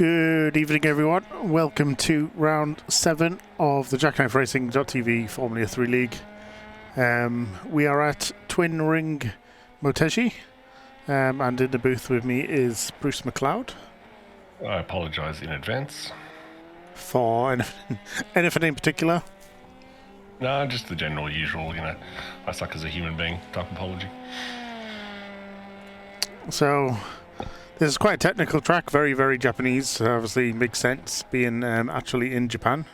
Good evening, everyone. Welcome to round 7 of the Jackknife Racing.tv Formula 3 League. We are at Twin Ring Motegi, and in the booth with me is Bruce McLeod. I apologise in advance. For anything in particular? No, just the general usual, I suck as a human being type apology. So, this is quite a technical track, very, very Japanese. Obviously makes sense being actually in Japan.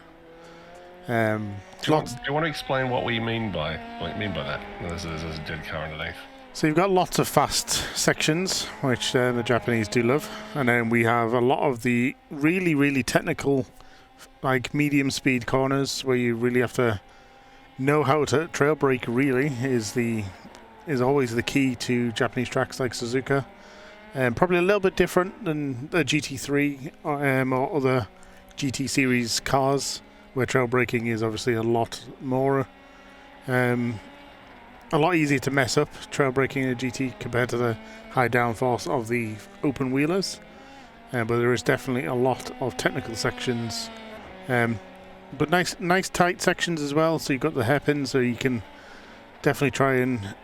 Do you want to explain what we mean by that? There's a dead car underneath. So you've got lots of fast sections, which the Japanese do love, and then we have a lot of the really, really technical, like medium speed corners where you really have to know how to trail brake. Really is always the key to Japanese tracks like Suzuka. Probably a little bit different than the GT3 or other GT series cars, where trail braking is obviously a lot more, a lot easier to mess up trail braking in a GT compared to the high downforce of the open wheelers. But there is definitely a lot of technical sections, but nice tight sections as well. So you've got the hairpins, so you can definitely try and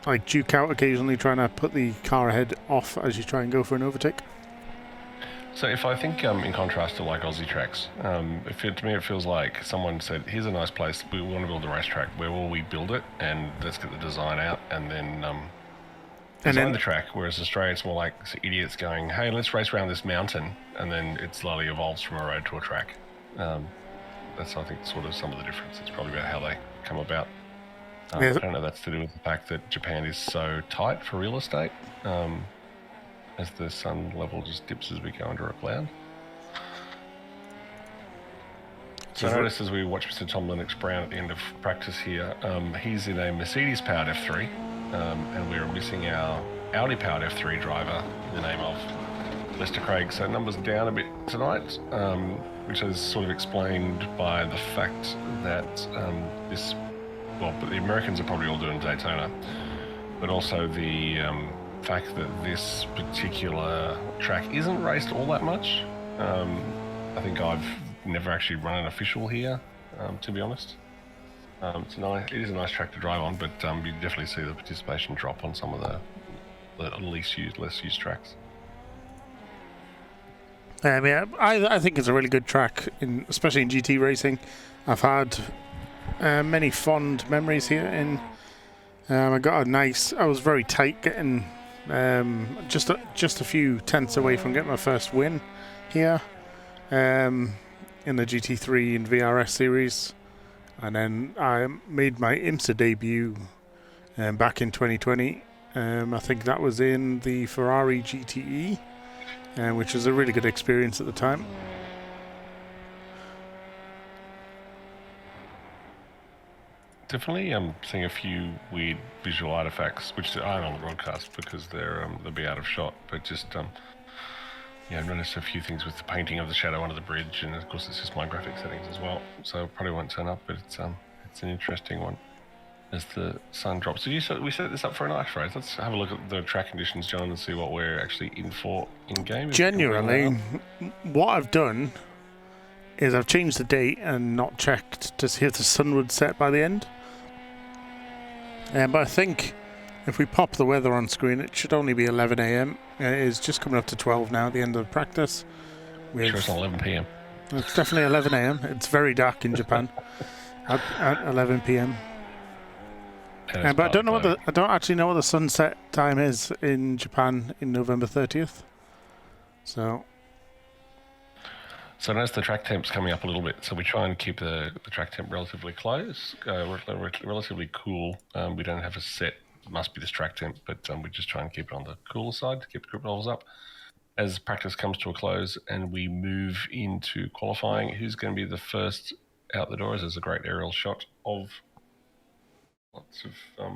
like duke out occasionally, trying to put the car ahead off as you try and go for an overtake. So if I think in contrast to like Aussie tracks, to me it feels like someone said, here's a nice place, we want to build a racetrack, where will we build it? And let's get the design out and then design the track. Whereas Australia, it's more like idiots going, hey, let's race around this mountain, and then it slowly evolves from a road to a track. That's, I think, sort of some of the difference. It's probably about how they come about. I don't know if that's to do with the fact that Japan is so tight for real estate, as the sun level just dips as we go under a cloud. So I noticed as we watch Mr. Tom Lennox Brown at the end of practice here, he's in a Mercedes-powered F3, and we're missing our Audi-powered F3 driver in the name of Lester Craig. So numbers down a bit tonight, which is sort of explained by the fact that but the Americans are probably all doing Daytona, but also the fact that this particular track isn't raced all that much. I think I've never actually run an official here, to be honest. It is a nice track to drive on, but you definitely see the participation drop on some of the less used tracks. I think it's a really good track, especially in GT racing. I've had many fond memories here. I was very tight, getting just a few tenths away from getting my first win here in the GT3 and VRS series, and then I made my IMSA debut back in 2020. I think that was in the Ferrari GTE, which was a really good experience at the time. Definitely seeing a few weird visual artifacts, which aren't on the broadcast because they'll be out of shot, but just I've noticed a few things with the painting of the shadow under the bridge, and of course it's just my graphic settings as well, so probably won't turn up, but it's an interesting one as the sun drops. We set this up for a night race. Let's have a look at the track conditions, John, and see what we're actually in for in game. Generally, what I've done is I've changed the date and not checked to see if the sun would set by the end. But I think if we pop the weather on screen, it should only be 11 a.m. It is just coming up to 12 now at the end of practice. Sure, it's not 11 p.m. It's definitely 11 a.m. It's very dark in Japan at 11 p.m. But I don't actually know what the sunset time is in Japan in November 30th. So notice the track temp's coming up a little bit, so we try and keep the track temp relatively close, relatively cool. We don't have a set, must be this track temp, but we just try and keep it on the cooler side to keep the grip levels up. As practice comes to a close and we move into qualifying, who's going to be the first out the doors? There's a great aerial shot of lots of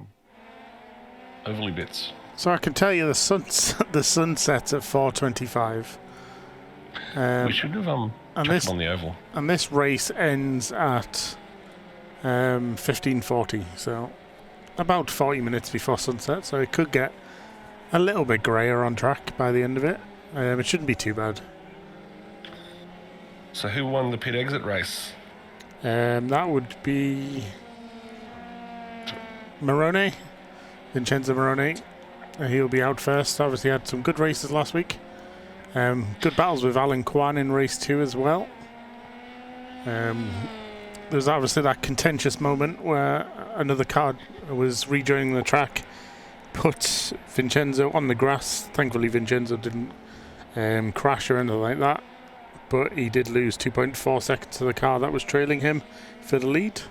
overly bits. So I can tell you the sun sets at 4:25. We should have checked on the oval. And this race ends at 15:40, so about 40 minutes before sunset. So it could get a little bit grayer on track by the end of it. It shouldn't be too bad. So who won the pit exit race? That would be Morone, Vincenzo Morone. He'll be out first. Obviously had some good races last week. Good battles with Alan Kwan in race 2 as well. There's obviously that contentious moment where another car was rejoining the track, put Vincenzo on the grass. Thankfully Vincenzo didn't crash or anything like that, but he did lose 2.4 seconds to the car that was trailing him for the lead.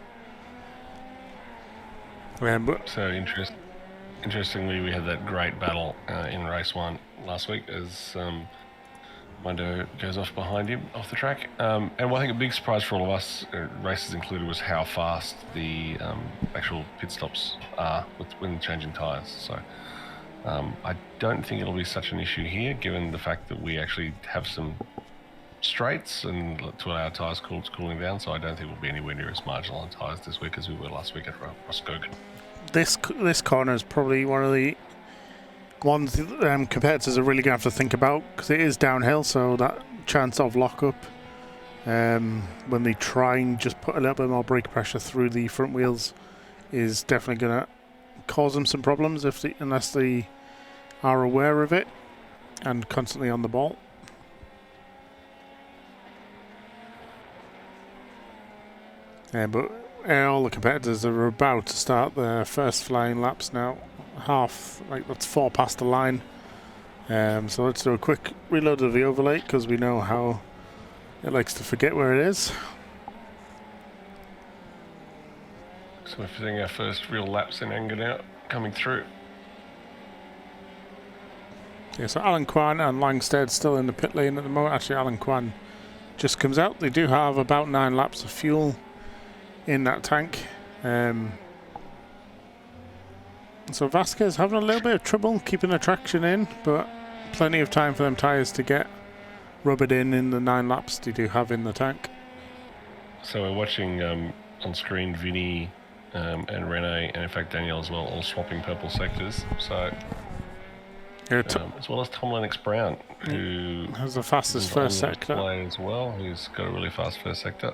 So interestingly, we had that great battle in race 1 last week as Mondo goes off behind him off the track. And I think a big surprise for all of us, races included, was how fast the actual pit stops are when changing tyres. So I don't think it'll be such an issue here, given the fact that we actually have some straights and to allow tyres cooling down. So I don't think we'll be anywhere near as marginal on tyres this week as we were last week at Roscoe. This corner is probably one of the ones competitors are really going to have to think about, because it is downhill, so that chance of lockup when they try and just put a little bit more brake pressure through the front wheels is definitely going to cause them some problems unless they are aware of it and constantly on the ball. But all the competitors are about to start their first flying laps now. That's 4 past the line. So let's do a quick reload of the overlay, because we know how it likes to forget where it is. So we're seeing our first real laps in Engen now coming through. Yeah, so Alan Kwan and Langstead still in the pit lane at the moment. Actually, Alan Kwan just comes out. They do have about 9 laps of fuel in that tank. So Vasquez having a little bit of trouble keeping the traction in, but plenty of time for them tyres to get rubbered in the 9 laps they do have in the tank. So we're watching on screen Vinny and Rene, and in fact Daniel as well, all swapping purple sectors. So as well as Tom Lennox Brown, who has the fastest first sector as well, who's got a really fast first sector.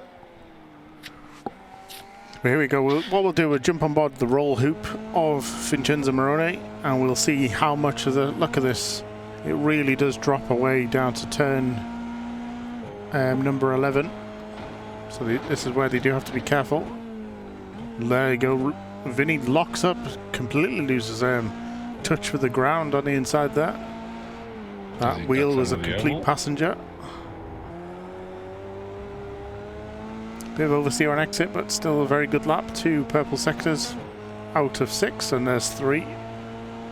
Here we go. What we'll do, we'll jump on board the roll hoop of Vincenzo Morone, and we'll see how much of the look at this. It really does drop away down to turn number 11. So this is where they do have to be careful. There you go. Vinny locks up, completely loses touch with the ground on the inside there. That wheel was a complete passenger. Bit of oversteer on exit, but still a very good lap. 2 purple sectors out of 6, and there's 3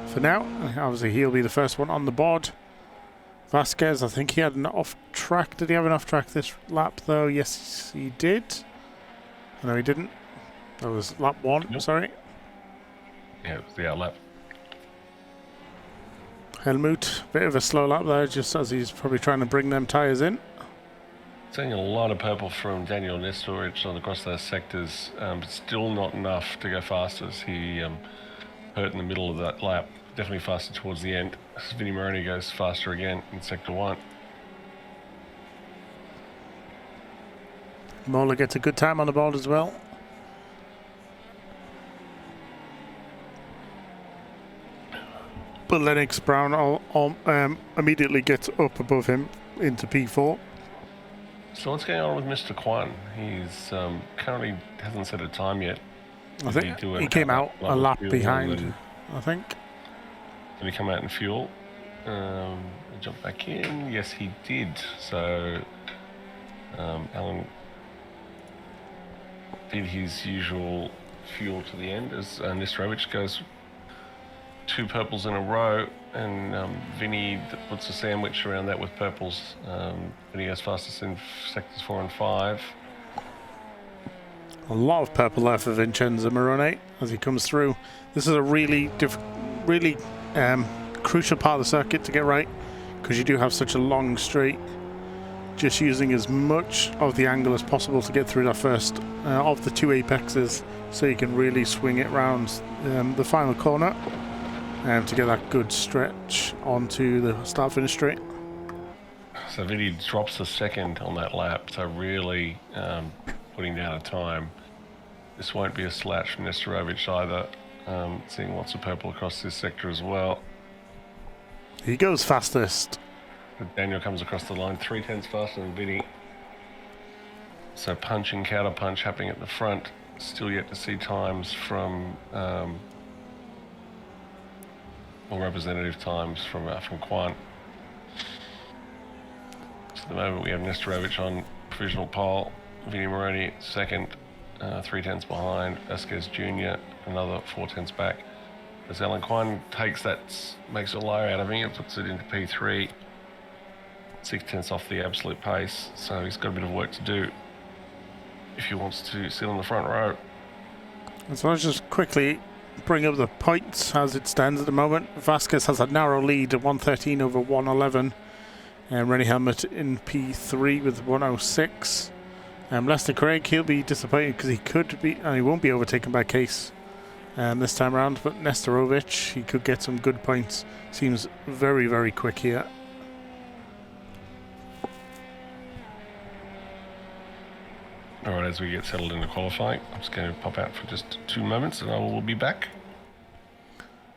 for now. Obviously he'll be the first one on the board. Vasquez, I think he had an off track. Did he have an off track this lap though? Yes, he did. No, he didn't. That was lap 1, nope. Sorry. Yeah, it was the out lap. Helmut, bit of a slow lap there, just as he's probably trying to bring them tyres in. Seeing a lot of purple from Daniel Nestoric on across those sectors, but still not enough to go faster as he hurt in the middle of that lap. Definitely faster towards the end. Vinny Moroni goes faster again in sector 1. Mola gets a good time on the board as well. But Lennox Brown immediately gets up above him into P4. So what's going on with Mr. Kwan? He's currently hasn't set a time yet. I think he came out a lap behind, I think. Did he come out in fuel? Jump back in? Yes, he did. So Alan did his usual fuel to the end as Nestrovic goes 2 purples in a row, and Vinny puts a sandwich around that with purples. Vinny goes fastest in sectors 4 and 5. A lot of purple there for Vincenzo Morone as he comes through. This is a really crucial part of the circuit to get right, because you do have such a long straight. Just using as much of the angle as possible to get through that first of the 2 apexes, so you can really swing it round the final corner to get that good stretch onto the start-finish straight. So Vinny drops a second on that lap, so really putting down a time. This won't be a slouch from Nesterovic either. Seeing lots of purple across this sector as well. He goes fastest. Daniel comes across the line 3/10 faster than Vinny. So punch and counter punch happening at the front. Still yet to see times from, or representative times from Quan. So at the moment we have Nesterovic on provisional pole, Vinny Moroni second, 3/10 behind, Vasquez Jr. another 4/10 back. As Alan Quan takes that, makes a low out of him, puts it into P3, 6/10 off the absolute pace, so he's got a bit of work to do if he wants to sit on the front row. So let's just quickly bring up the points as it stands at the moment. Vasquez has a narrow lead at 113 over 111. Rennie Helmut in P3 with 106. Lester Craig, he'll be disappointed because he could be, and he won't be overtaken by Case this time around. But Nesterovic, he could get some good points. Seems very, very quick here. Alright, as we get settled into qualifying, I'm just going to pop out for just 2 moments and I will be back.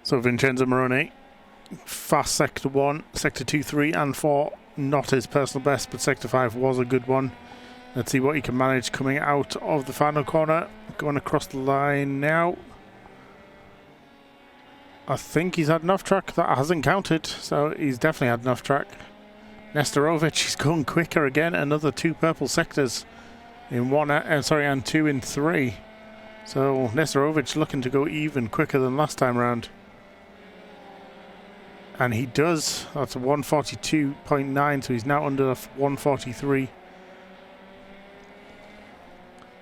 So Vincenzo Moroni, fast Sector 1, Sector 2, 3 and 4, not his personal best, but Sector 5 was a good one. Let's see what he can manage coming out of the final corner. Going across the line now. I think he's had enough track. That hasn't counted, so he's definitely had enough track. Nesterovic, he's going quicker again. Another 2 purple sectors in 1, and 2 in 3. So Nesterovic looking to go even quicker than last time round. And he does. That's a 142.9, so he's now under 143.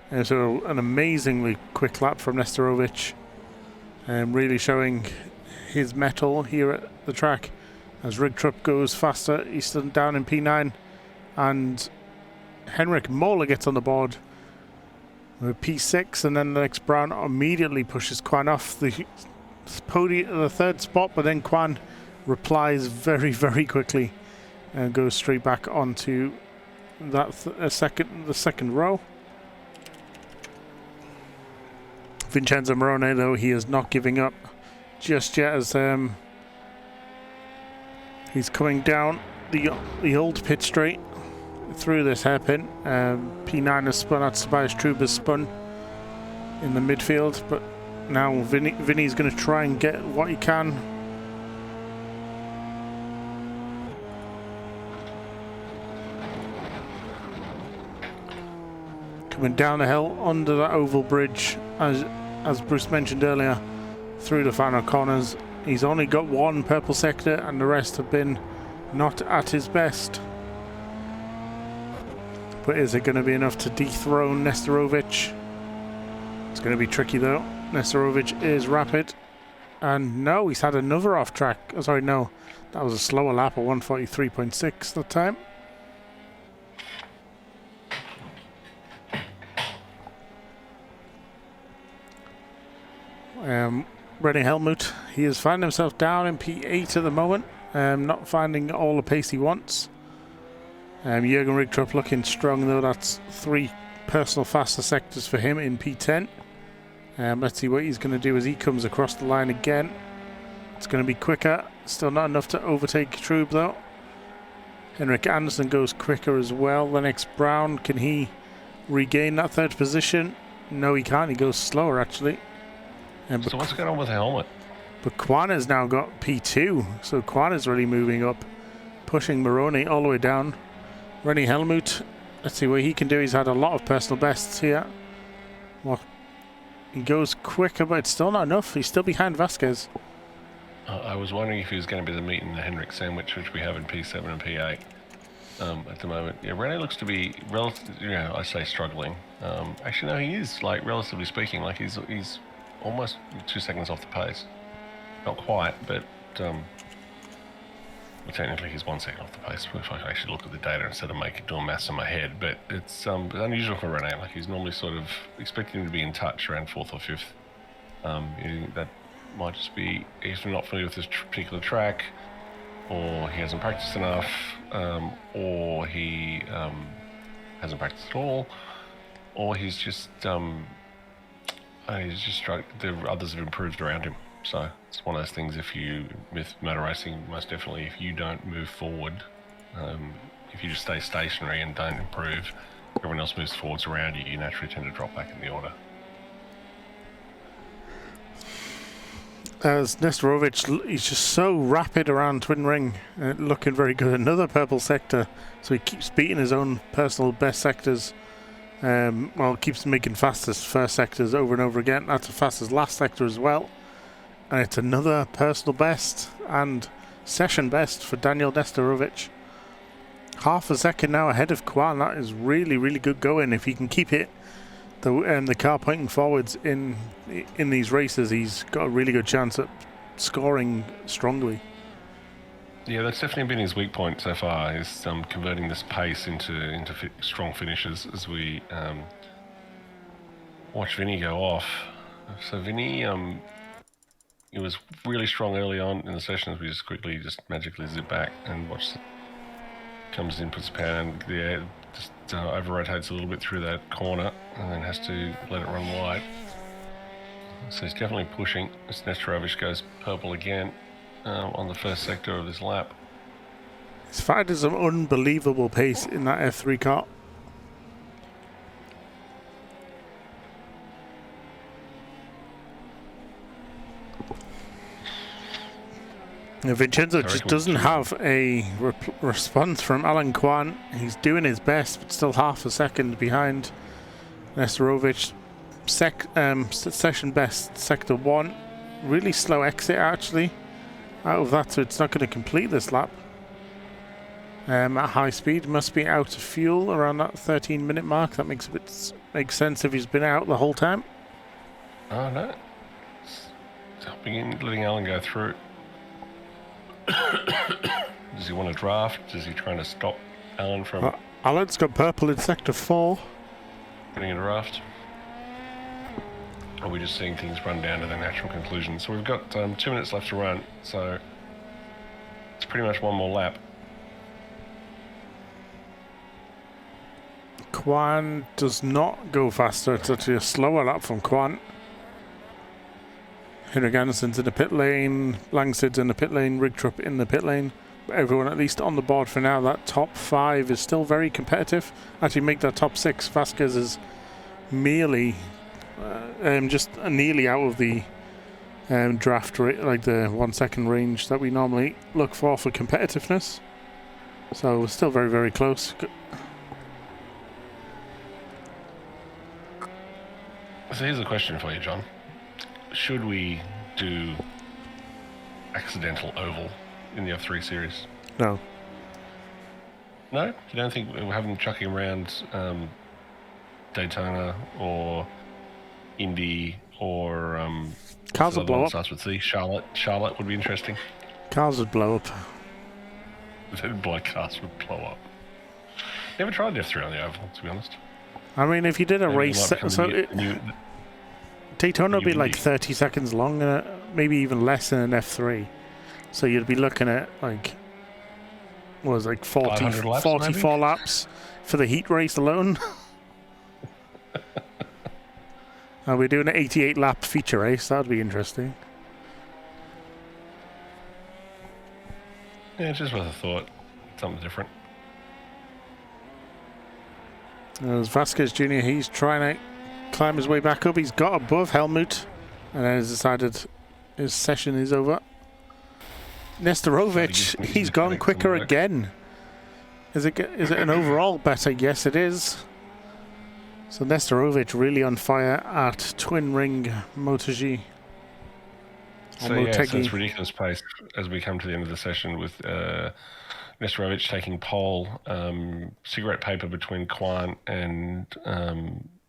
And so an amazingly quick lap from Nesterovic. Really showing his mettle here at the track. As Rigtrup goes faster, he's still down in P9. And Henrik Moller gets on the board with P6, and then Alex Brown immediately pushes Quan off the podium, the third spot, but then Quan replies very, very quickly and goes straight back onto that the second row. Vincenzo Moroni, though, he is not giving up just yet, as he's coming down the old pit straight through this hairpin. P9 has spun out, Tobias Trube has spun in the midfield, but now Vinny's going to try and get what he can. Coming down the hill under that oval bridge, as Bruce mentioned earlier, through the final corners. He's only got 1 purple sector and the rest have been not at his best. But is it going to be enough to dethrone Nesterovic? It's going to be tricky though. Nesterovic is rapid. And no, he's had another off track. Oh, sorry, no. That was a slower lap of 143.6 that time. Rennie Helmut, he has found himself down in P8 at the moment, not finding all the pace he wants. Jürgen Rigtrup looking strong though. That's 3 personal faster sectors for him in P10. Let's see what he's going to do as he comes across the line again. It's going to be quicker, still not enough to overtake Trube though. Henrik Andersen goes quicker as well. Lennox Brown, can he regain that 3rd position? No, he can't. He goes slower actually. So what's going on with Helmut? But Quan has now got P2, so Quan is really moving up, pushing Moroni all the way down. Rennie Helmut, let's see what he can do. He's had a lot of personal bests here. Well, he goes quicker, but it's still not enough. He's still behind Vasquez. I was wondering if he was going to be the meat in the Henrik sandwich, which we have in P7 and P8 at the moment. Yeah, Rennie looks to be, I say struggling. Actually, no, he is, like, relatively speaking, like he's almost 2 seconds off the pace. Not quite, but well, technically he's 1 second off the pace if I actually look at the data instead of doing maths in my head. But it's unusual for Rene. Like, he's normally sort of expecting him to be in touch around 4th or 5th. That might just be, if you're not familiar with this particular track, or he hasn't practiced enough, or he hasn't practiced at all, or he's just struck. The others have improved around him. So it's one of those things. With motor racing, most definitely, if you don't move forward, if you just stay stationary and don't improve, everyone else moves forwards around you. You naturally tend to drop back in the order. As Nesterovic, he's just so rapid around Twin Ring, looking very good. Another purple sector, so he keeps beating his own personal best sectors. Keeps making fastest first sectors over and over again. That's the fastest last sector as well. And it's another personal best and session best for Daniel Nesterovic. Half a second now ahead of Kwan. That is really, really good going. If he can keep it, the car pointing forwards in these races, he's got a really good chance at scoring strongly. Yeah, that's definitely been his weak point so far, is converting this pace into strong finishes as we watch Vinny go off. So Vinny, he was really strong early on in the sessions. We just magically zip back and watch. Comes in, puts the power in the air, just over-rotates a little bit through that corner and then has to let it run wide. So he's definitely pushing. Nesterovic goes purple again on the first sector of this lap. He's fighting some unbelievable pace in that F3 car. Vincenzo just doesn't have a response from Alan Kwan. He's doing his best, but still half a second behind Nesterovic. Session best, sector 1. Really slow exit, actually, out of that, so it's not going to complete this lap. At high speed, must be out of fuel around that 13-minute mark. That makes sense if he's been out the whole time. Oh, no. It's helping in, letting Alan go through. Does he want to draft? Is he trying to stop Alan from... Alan's got purple in sector 4. Getting a draft? Or are we just seeing things run down to their natural conclusion? So we've got 2 minutes left to run, so it's pretty much one more lap. Kwan does not go faster. It's actually a slower lap from Kwan. Henrik Andersson's in the pit lane, Langsid's in the pit lane, Rigtrup in the pit lane. Everyone at least on the board for now. That top 5 is still very competitive. Actually make that top 6. Vasquez is merely just nearly out of the draft rate, like the 1 second range that we normally look for competitiveness. So we're still very, very close. So here's a question for you, John. Should we do accidental oval in the F3 series? No. No? You don't think we'll have them chucking around Daytona or Indy or... cars would blow up. Starts with C. Charlotte would be interesting. Cars would blow up. Blood cars would blow up. Never tried F3 on the oval, to be honest. I mean, if you did a race... Daytona would be like 30 seconds long, maybe even less than an F3. So you'd be looking at like, what was it, like 44 laps for the heat race alone. And we're doing an 88 lap feature race. That'd be interesting. Yeah, it's just worth a thought. Something different. There's Vasquez Jr. He's trying to climb his way back up. He's got above Helmut and then has decided his session is over. Nesterovic, he's gone quicker again. Is it an overall better? Yes, it is. So Nesterovic really on fire at Twin Ring Motegi. So yeah, so it's ridiculous pace as we come to the end of the session with Nesterovic taking pole, cigarette paper between Kwan and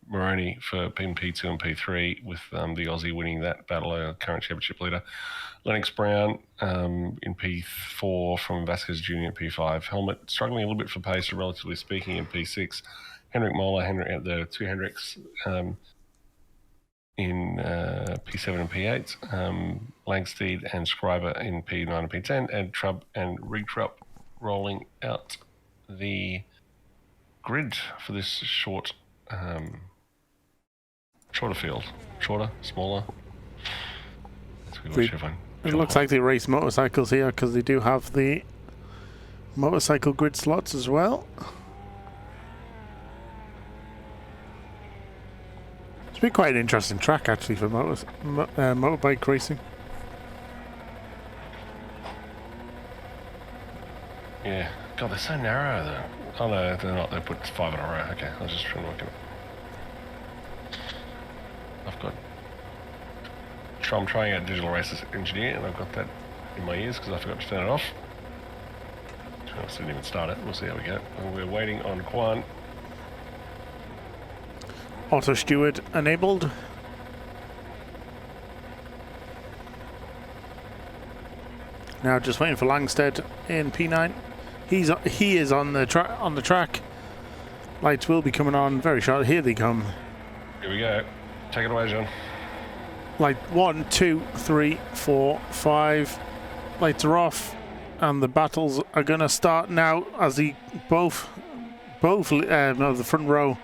Moroni for P2 and P3, with the Aussie winning that battle, current championship leader. Lennox Brown in P4 from Vasquez Jr. at P5. Helmut struggling a little bit for pace, relatively speaking, in P6. Henrik Moller, the two Henriks, in P7 and P8, Langsteed and Scriber in P9 and P10, and Trub and Regtrup rolling out the grid for this shorter field. Shorter, smaller. It looks like they race motorcycles here because they do have the motorcycle grid slots as well. It's been quite an interesting track actually for motorbike racing. Yeah, God, they're so narrow though. Oh no, they're not. They put 5 in a row. Okay, I was just trying to work it. I'm trying out Digital Races Engineer, and I've got that in my ears because I forgot to turn it off. I didn't even start it. We'll see how we go. And we're waiting on Quan. Auto steward enabled. Now just waiting for Langstead in P9. He is on the track. Lights will be coming on very shortly. Here they come. Here we go. Take it away, John. Light 1, 2, 3, 4, 5. Lights are off, and the battles are going to start now as both of the front row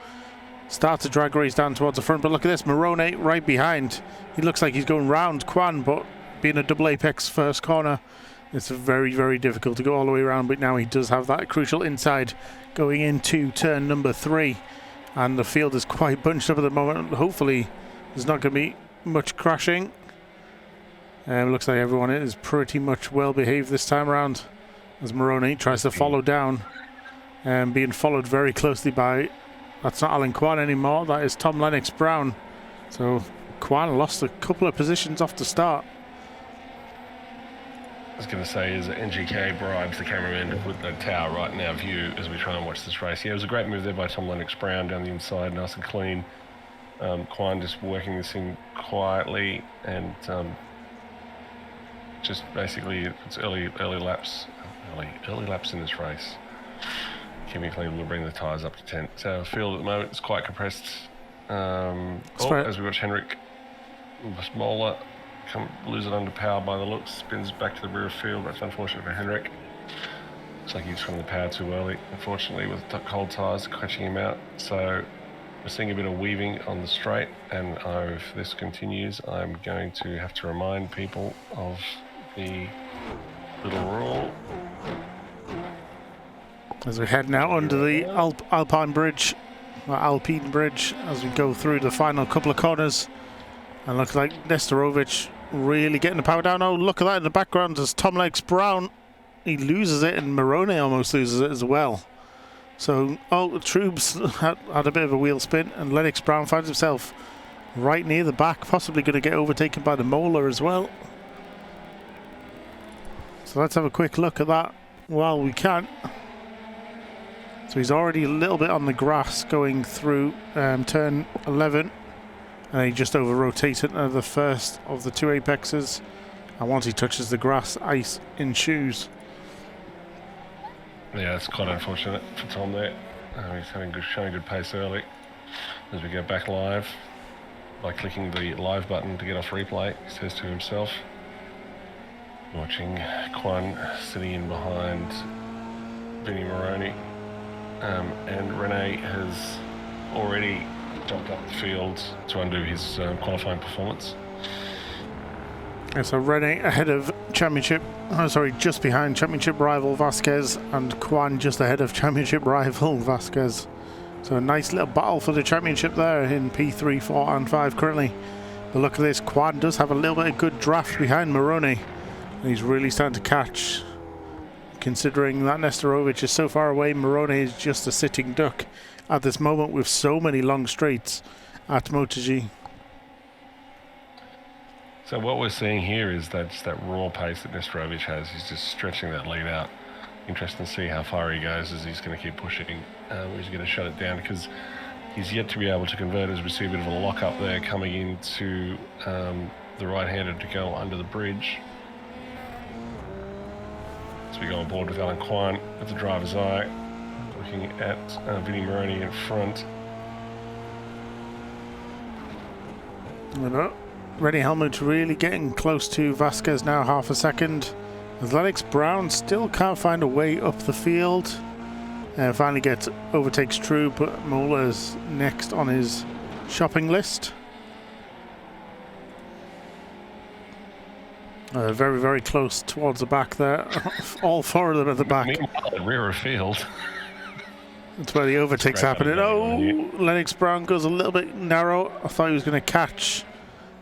start to drag race down towards the front. But look at this, Moroni right behind. He looks like he's going round Quan, but being a double apex first corner, it's very, very difficult to go all the way around. But now he does have that crucial inside going into turn number 3, and the field is quite bunched up at the moment. Hopefully there's not going to be much crashing. Looks like everyone is pretty much well behaved this time around as Moroni tries to follow down, and being followed very closely by, that's not Alan Quan anymore, that is Tom Lennox Brown. So Quan lost a couple of positions off the start. I was going to say is that NGK bribes the cameraman to put the tower right in our view as we try and watch this race. Yeah, it was a great move there by Tom Lennox Brown down the inside, nice and clean. Quan just working this in quietly, and just basically it's early laps in this race. Keeping clean, we'll bring the tyres up to 10. So field at the moment is quite compressed. As we watch Henrik Smoller lose it under power by the looks, spins back to the rear of field. That's unfortunate for Henrik. Looks like he's from the power too early, unfortunately, with the cold tyres catching him out. So we're seeing a bit of weaving on the straight, and if this continues, I'm going to have to remind people of the little rule. As we head now under the Alpine Bridge, as we go through the final couple of corners, and looks like Nestorovic really getting the power down. Oh, look at that in the background as Tom Lennox Brown, he loses it, and Moroni almost loses it as well. So, Troobs had a bit of a wheel spin, and Lennox Brown finds himself right near the back, possibly going to get overtaken by the Molar as well. So let's have a quick look at that while we can. So he's already a little bit on the grass going through turn 11, and he just over-rotated the first of the 2 apexes, and once he touches the grass, ice in shoes. Yeah, it's quite unfortunate for Tom there. He's showing good pace early. As we go back live, by clicking the live button to get off replay, he says to himself, watching Quan sitting in behind Vinnie Moroni, and Rene has already jumped up the field to undo his qualifying performance. And so Rene ahead of just behind championship rival Vasquez, and Quan just ahead of championship rival Vasquez. So a nice little battle for the championship there in P3, 4 and 5 currently. But look at this, Quan does have a little bit of good draft behind Moroni, and he's really starting to catch. Considering that Nestorovic is so far away, Moroni is just a sitting duck at this moment with so many long straights at Motegi. So what we're seeing here is that raw pace that Nestorovic has. He's just stretching that lead out. Interesting to see how far he goes as he's going to keep pushing. He's going to shut it down because he's yet to be able to convert as we see a bit of a lock up there coming into the right-hander to go under the bridge. As we go on board with Alan Quan at the driver's eye, looking at Vinnie Moroni in front. Rennie Helmut really getting close to Vasquez now, half a second. As Lennox Brown still can't find a way up the field. Finally overtakes True, but Mola's next on his shopping list. Very, very close towards the back there. All four of them at the back. Meanwhile, at rear of field. That's where the overtake's happening. Oh, Lennox Brown goes a little bit narrow. I thought he was going to catch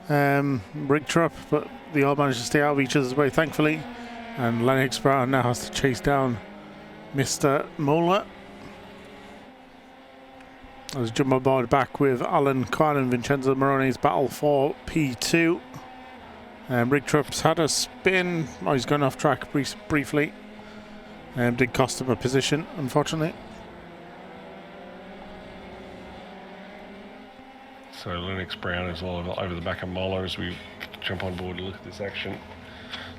Rigtrup, but they all managed to stay out of each other's way, thankfully. And Lennox Brown now has to chase down Mr. Mola. As jump aboard back with Alan Kwan and Vincenzo Moroni's battle for P2. Rigtrup's had a spin. Oh, he's gone off track briefly. Did cost him a position, unfortunately. So Lennox Brown is all over the back of Mola as we jump on board to look at this action.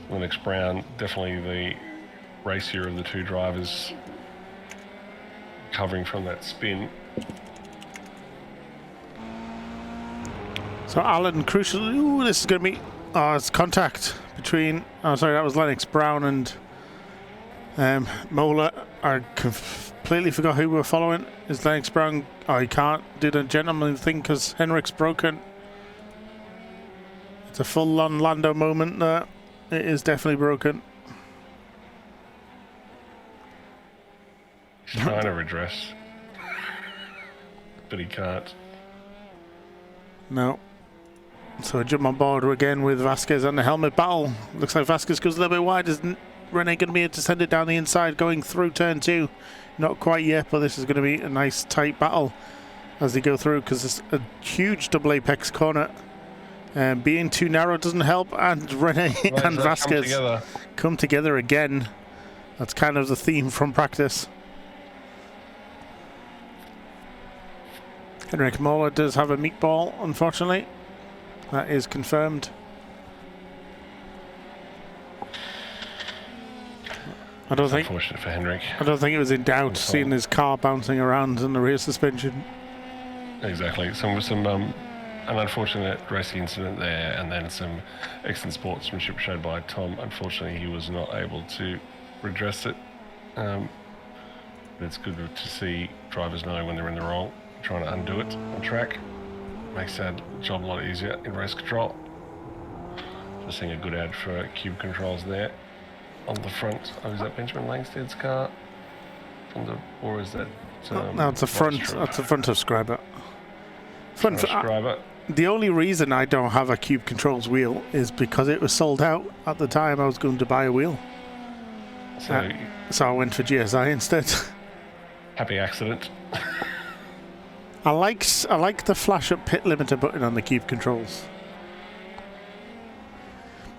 Lennox Brown, definitely the racier of the two drivers, covering from that spin. So Alan, crucial. Ooh, this is going to be. Oh, it's contact between. Oh, sorry, that was Lennox Brown and Mola. I completely forgot who we were following. Is Lennox Brown? Oh, he can't do the gentleman thing because Henrik's broken. It's a full-on Lando moment there. It is definitely broken. He's trying to redress, but he can't. No. So jump on board again with Vasquez and the helmet battle. Looks like Vasquez goes a little bit wide. Isn't Rene going to be able to send it down the inside going through turn 2? Not quite yet, but this is going to be a nice tight battle as they go through because it's a huge double apex corner. Being too narrow doesn't help, and Rene and Vasquez come together again. That's kind of the theme from practice. Henrik Mola does have a meatball, unfortunately. That is confirmed. Unfortunate for Henrik. I don't think it was in doubt, seeing his car bouncing around in the rear suspension. Exactly. An unfortunate racing incident there, and then some excellent sportsmanship showed by Tom. Unfortunately, he was not able to redress it. But it's good to see drivers know when they're in the wrong, trying to undo it on track. Makes that job a lot easier in race control. Just seeing a good ad for Cube Controls there on the front. Oh, is that Benjamin Langstead's car? Or is that? No, it's the front. That's the front of Scriber. Scriber. The only reason I don't have a Cube Controls wheel is because it was sold out at the time I was going to buy a wheel. So I went for GSI instead. Happy accident. I like the flash up pit limiter button on the Cube Controls,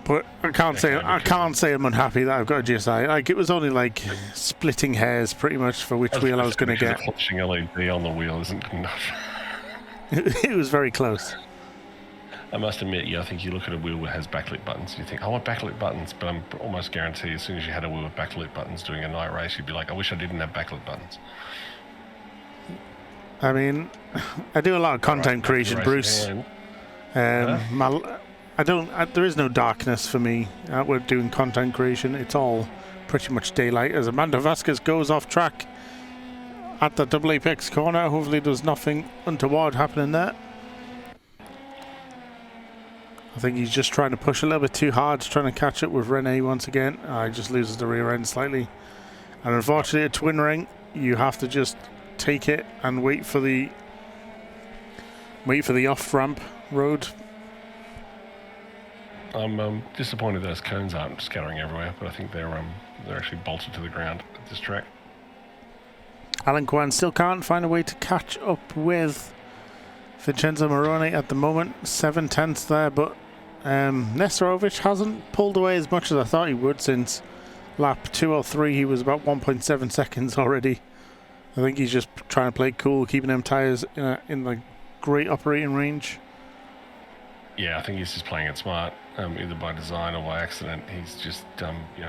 but I can't say I'm unhappy that I've got a GSI. Like, it was only like splitting hairs pretty much for which wheel I was going to get. Flashing LED on the wheel isn't good enough. It was very close. I must admit, I think you look at a wheel that has backlit buttons, you think, I want backlit buttons, but I'm almost guaranteed as soon as you had a wheel with backlit buttons doing a night race, you'd be like, I wish I didn't have backlit buttons. I mean, I do a lot of content creation, Bruce. There is no darkness for me. We're doing content creation. It's all pretty much daylight. As Amanda Vasquez goes off track at the double apex corner, hopefully there's nothing untoward happening there. I think he's just trying to push a little bit too hard, trying to catch up with Rene once again. He just loses the rear end slightly. And unfortunately, a twin ring, you have to just take it and wait for the off ramp road. I'm disappointed those cones aren't scattering everywhere, but I think they're actually bolted to the ground at this track. Alan Kwan still can't find a way to catch up with Vincenzo Moroni at the moment. 7/10 there, but Nesterovic hasn't pulled away as much as I thought he would. Since lap 203 he was about 1.7 seconds already. I think he's just trying to play cool, keeping them tyres in the great operating range. Yeah, I think he's just playing it smart, either by design or by accident. He's just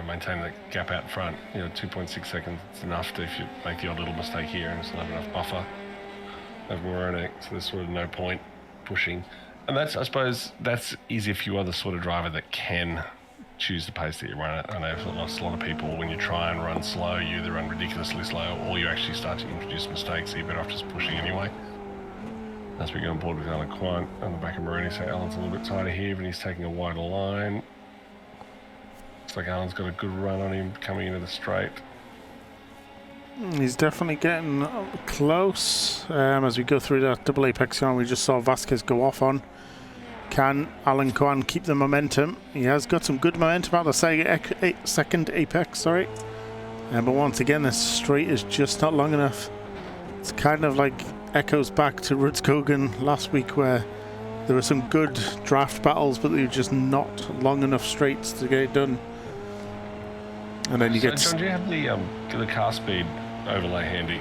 maintaining that gap out front. 2.6 seconds is enough if you make the odd little mistake here and still have enough buffer over Moroni. So there's sort of no point pushing And that's, I suppose, that's easy if you are the sort of driver that can choose the pace that you run at. I know for a lot of people, when you try and run slow, you either run ridiculously slow or you actually start to introduce mistakes, so you're better off just pushing anyway. As we go on board with Alan Quant on the back of Maroney, so Alan's a little bit tighter here, but he's taking a wider line. Looks like Alan's got a good run on him coming into the straight. He's definitely getting close. As we go through that double apex line we just saw Vasquez go off on. Can Alan Kwan keep the momentum? He has got some good momentum out the second apex, sorry. But once again, this straight is just not long enough. It's kind of like echoes back to Rudskogen last week, where there were some good draft battles, but they were just not long enough straights to get it done. And then you get. John, do you have the car speed overlay handy?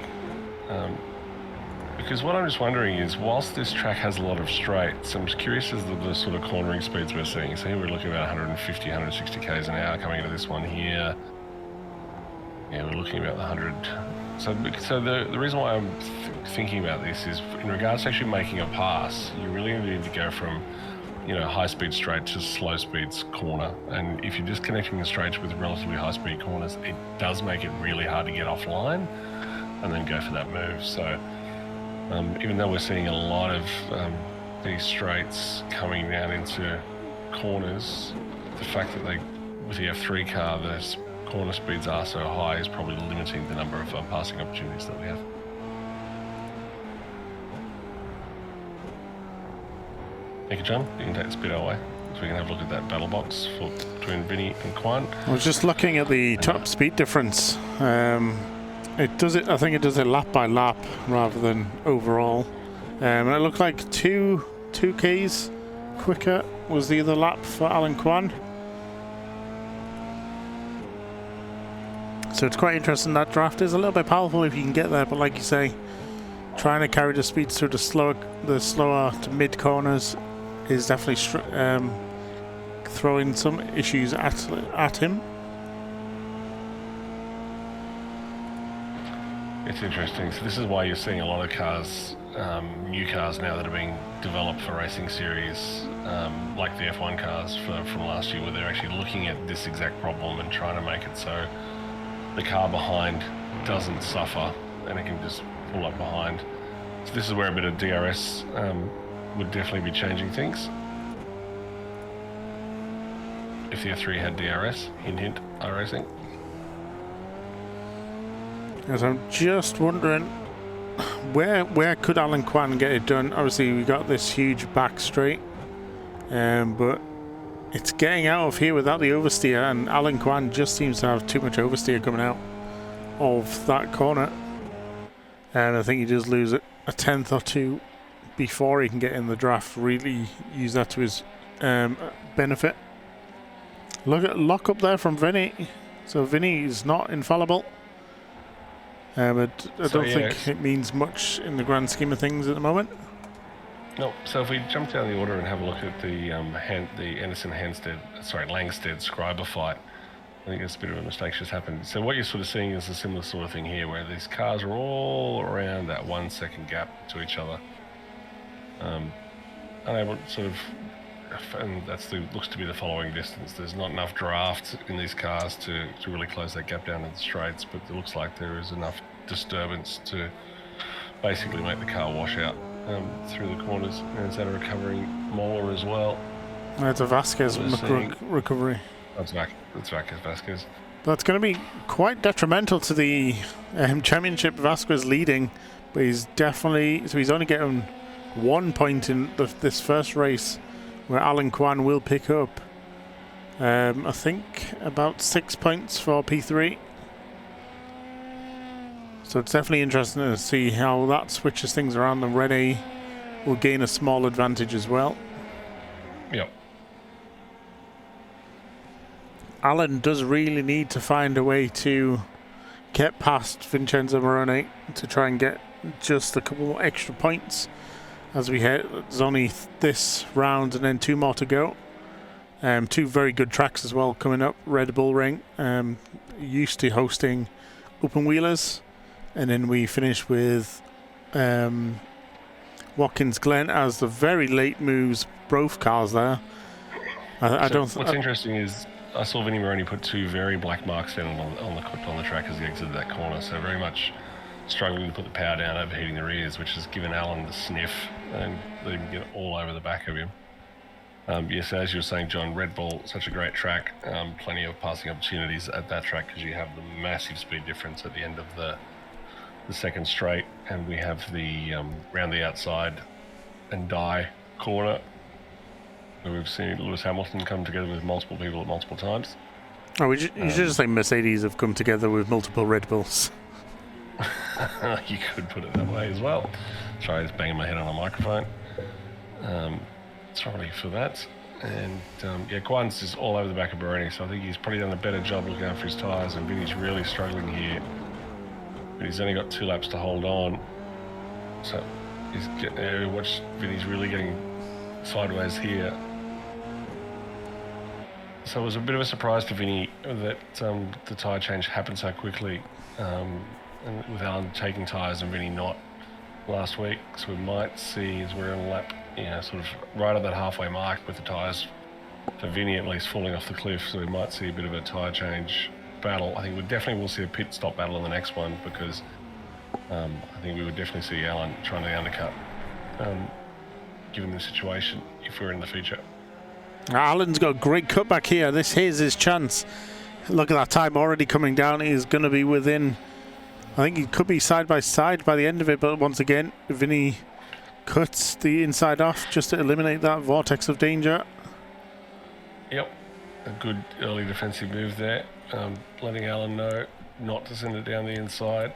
Because what I'm just wondering is, whilst this track has a lot of straights, I'm just curious as to the sort of cornering speeds we're seeing. So here we're looking at about 150, 160 k's an hour coming into this one here. Yeah, we're looking about the 100. So the reason why I'm thinking about this is, in regards to actually making a pass, you really need to go from, high speed straight to slow speeds corner. And if you're just connecting the straights with relatively high speed corners, it does make it really hard to get offline and then go for that move. So even though we're seeing a lot of these straights coming down into corners, the fact that with the F3 car, those corner speeds are so high is probably limiting the number of passing opportunities that we have. Thank you, John. You can take the speed away, so we can have a look at that battle box between Vinny and Quan. I was just looking at the top speed difference. I think it does it lap by lap rather than overall. And it looked like 2 Ks quicker was the other lap for Alan Kwan. So it's quite interesting. That draft is a little bit powerful if you can get there, but like you say, trying to carry the speeds through the slower to mid corners is definitely throwing some issues at him. It's interesting. So this is why you're seeing a lot of cars, new cars now that are being developed for racing series, like the F1 cars from last year, where they're actually looking at this exact problem and trying to make it so the car behind doesn't suffer and it can just pull up behind. So this is where a bit of DRS would definitely be changing things. If the F3 had DRS, hint, iRacing. As I'm just wondering, where could Alan Kwan get it done? Obviously, we got this huge back straight, but it's getting out of here without the oversteer, and Alan Kwan just seems to have too much oversteer coming out of that corner. And I think he does lose a tenth or two before he can get in the draft, really use that to his benefit. Lock up there from Vinny. So Vinny is not infallible. But I don't think it means much in the grand scheme of things at the moment. No. So if we jump down the order and have a look at the Langstead Scriber fight, I think there's a bit of a mistake just happened. So what you're sort of seeing is a similar sort of thing here, where these cars are all around that 1 second gap to each other. Unable to sort of, and looks to be the following distance. There's not enough draft in these cars to really close that gap down in the straights, but it looks like there is enough disturbance to basically make the car wash out through the corners. And is that a recovering Moller as well? That's a Vasquez recovery. That's Vasquez. That's going to be quite detrimental to the championship. Vasquez leading, but he's only getting 1 point in this first race, where Alan Kwan will pick up, I think, about 6 points for P3. So it's definitely interesting to see how that switches things around. The Red A will gain a small advantage as well. Yep. Alan does really need to find a way to get past Vincenzo Moroni to try and get just a couple more extra points. As we hit, there's only this round and then 2 more to go. 2 very good tracks as well coming up. Red Bull Ring, used to hosting open wheelers, and then we finish with Watkins Glen as the very late moves both cars there. I don't. What's interesting is I saw Vinny Maroney put 2 very black marks down on the track as he exited that corner. So very much struggling to put the power down, overheating the rears, which has given Alan the sniff and let him get all over the back of him. Yes, as you were saying, John, Red Bull, such a great track. Plenty of passing opportunities at that track because you have the massive speed difference at the end of the second straight, and we have the round the outside and die corner where we've seen Lewis Hamilton come together with multiple people at multiple times. Oh, you should just say Mercedes have come together with multiple Red Bulls. You could put it that way as well. Sorry, I was banging my head on a microphone. Sorry for that. And Guan's just all over the back of Baroni, so I think he's probably done a better job looking after his tyres, and Vinny's really struggling here. But he's only got 2 laps to hold on. So watch Vinny's really getting sideways here. So it was a bit of a surprise to Vinny that the tyre change happened so quickly, and with Alan taking tyres and Vinny not last week. So we might see, as we're in a lap, sort of right at that halfway mark with the tyres, for Vinny at least, falling off the cliff. So we might see a bit of a tyre change battle. I think we definitely will see a pit stop battle in the next one, because I think we would definitely see Alan trying to undercut, given the situation, if we're in the future. Alan's got a great cutback here. This is his chance. Look at that time already coming down. He's going to be within, I think he could be side by side by the end of it, but once again, Vinny cuts the inside off just to eliminate that vortex of danger. Yep, a good early defensive move there, letting Alan know not to send it down the inside.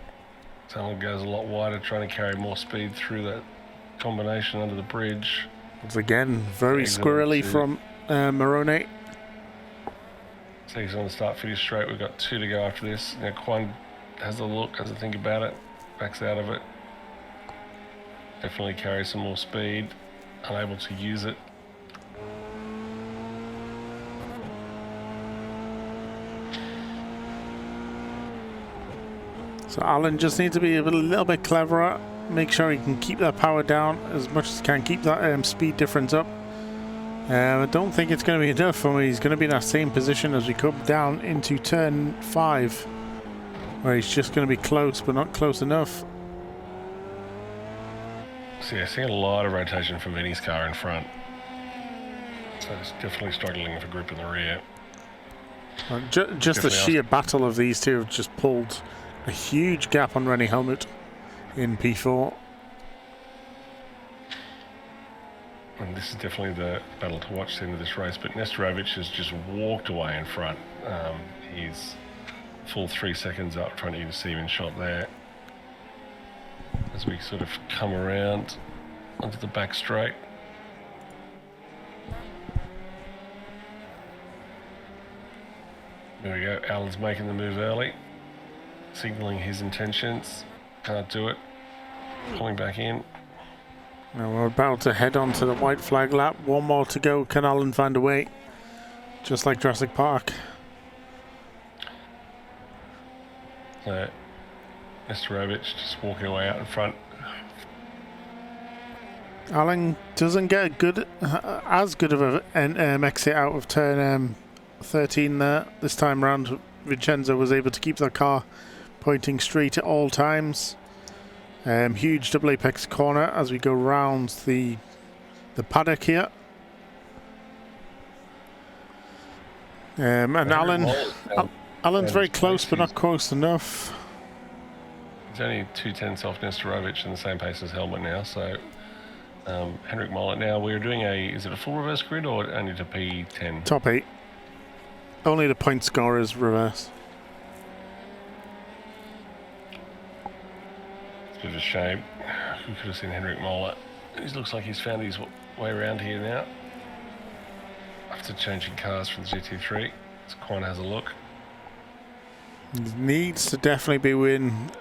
So Alan goes a lot wider, trying to carry more speed through that combination under the bridge. Once again, very squirrely from Maroney. So he's on the start-finish straight. We've got 2 to go after this. Now Quan has a look, has a think about it, backs out of it. Definitely carries some more speed, unable to use it. So Alan just needs to be a little bit cleverer, make sure he can keep that power down as much as he can, keep that speed difference up. I don't think it's going to be enough for him. He's going to be in that same position as we come down into turn 5, where he's just going to be close, but not close enough. So yeah, seeing a lot of rotation from Vinny's car in front. So he's definitely struggling with a grip in the rear. Just the sheer battle of these two have just pulled a huge gap on Rennie Helmut in P4. And this is definitely the battle to watch at the end of this race, but Nestorovic has just walked away in front. He's full 3 seconds up, trying to even see him in shot there. As we sort of come around onto the back straight. There we go, Alan's making the move early, signalling his intentions. Can't do it. Pulling back in. Now we're about to head on to the white flag lap. 1 more to go. Can Alan find a way? Just like Jurassic Park. Nestorovic just walking away out in front. Alan doesn't get as good of an exit out of turn 13 there. This time round, Vincenzo was able to keep the car pointing straight at all times. Huge double apex corner as we go round the paddock here. And Alan's very close, but not close enough. He's only 2/10 off Nestorovic in the same pace as Helmut now, so Henrik Mollet. Now we're doing is it a full reverse grid or only to P10? Top 8. Only the point scorers reverse. It's a bit of a shame. We could have seen Henrik Mollet. He looks like he's found his way around here now. After changing cars from the GT3, so Quan has a look. Needs to definitely be win.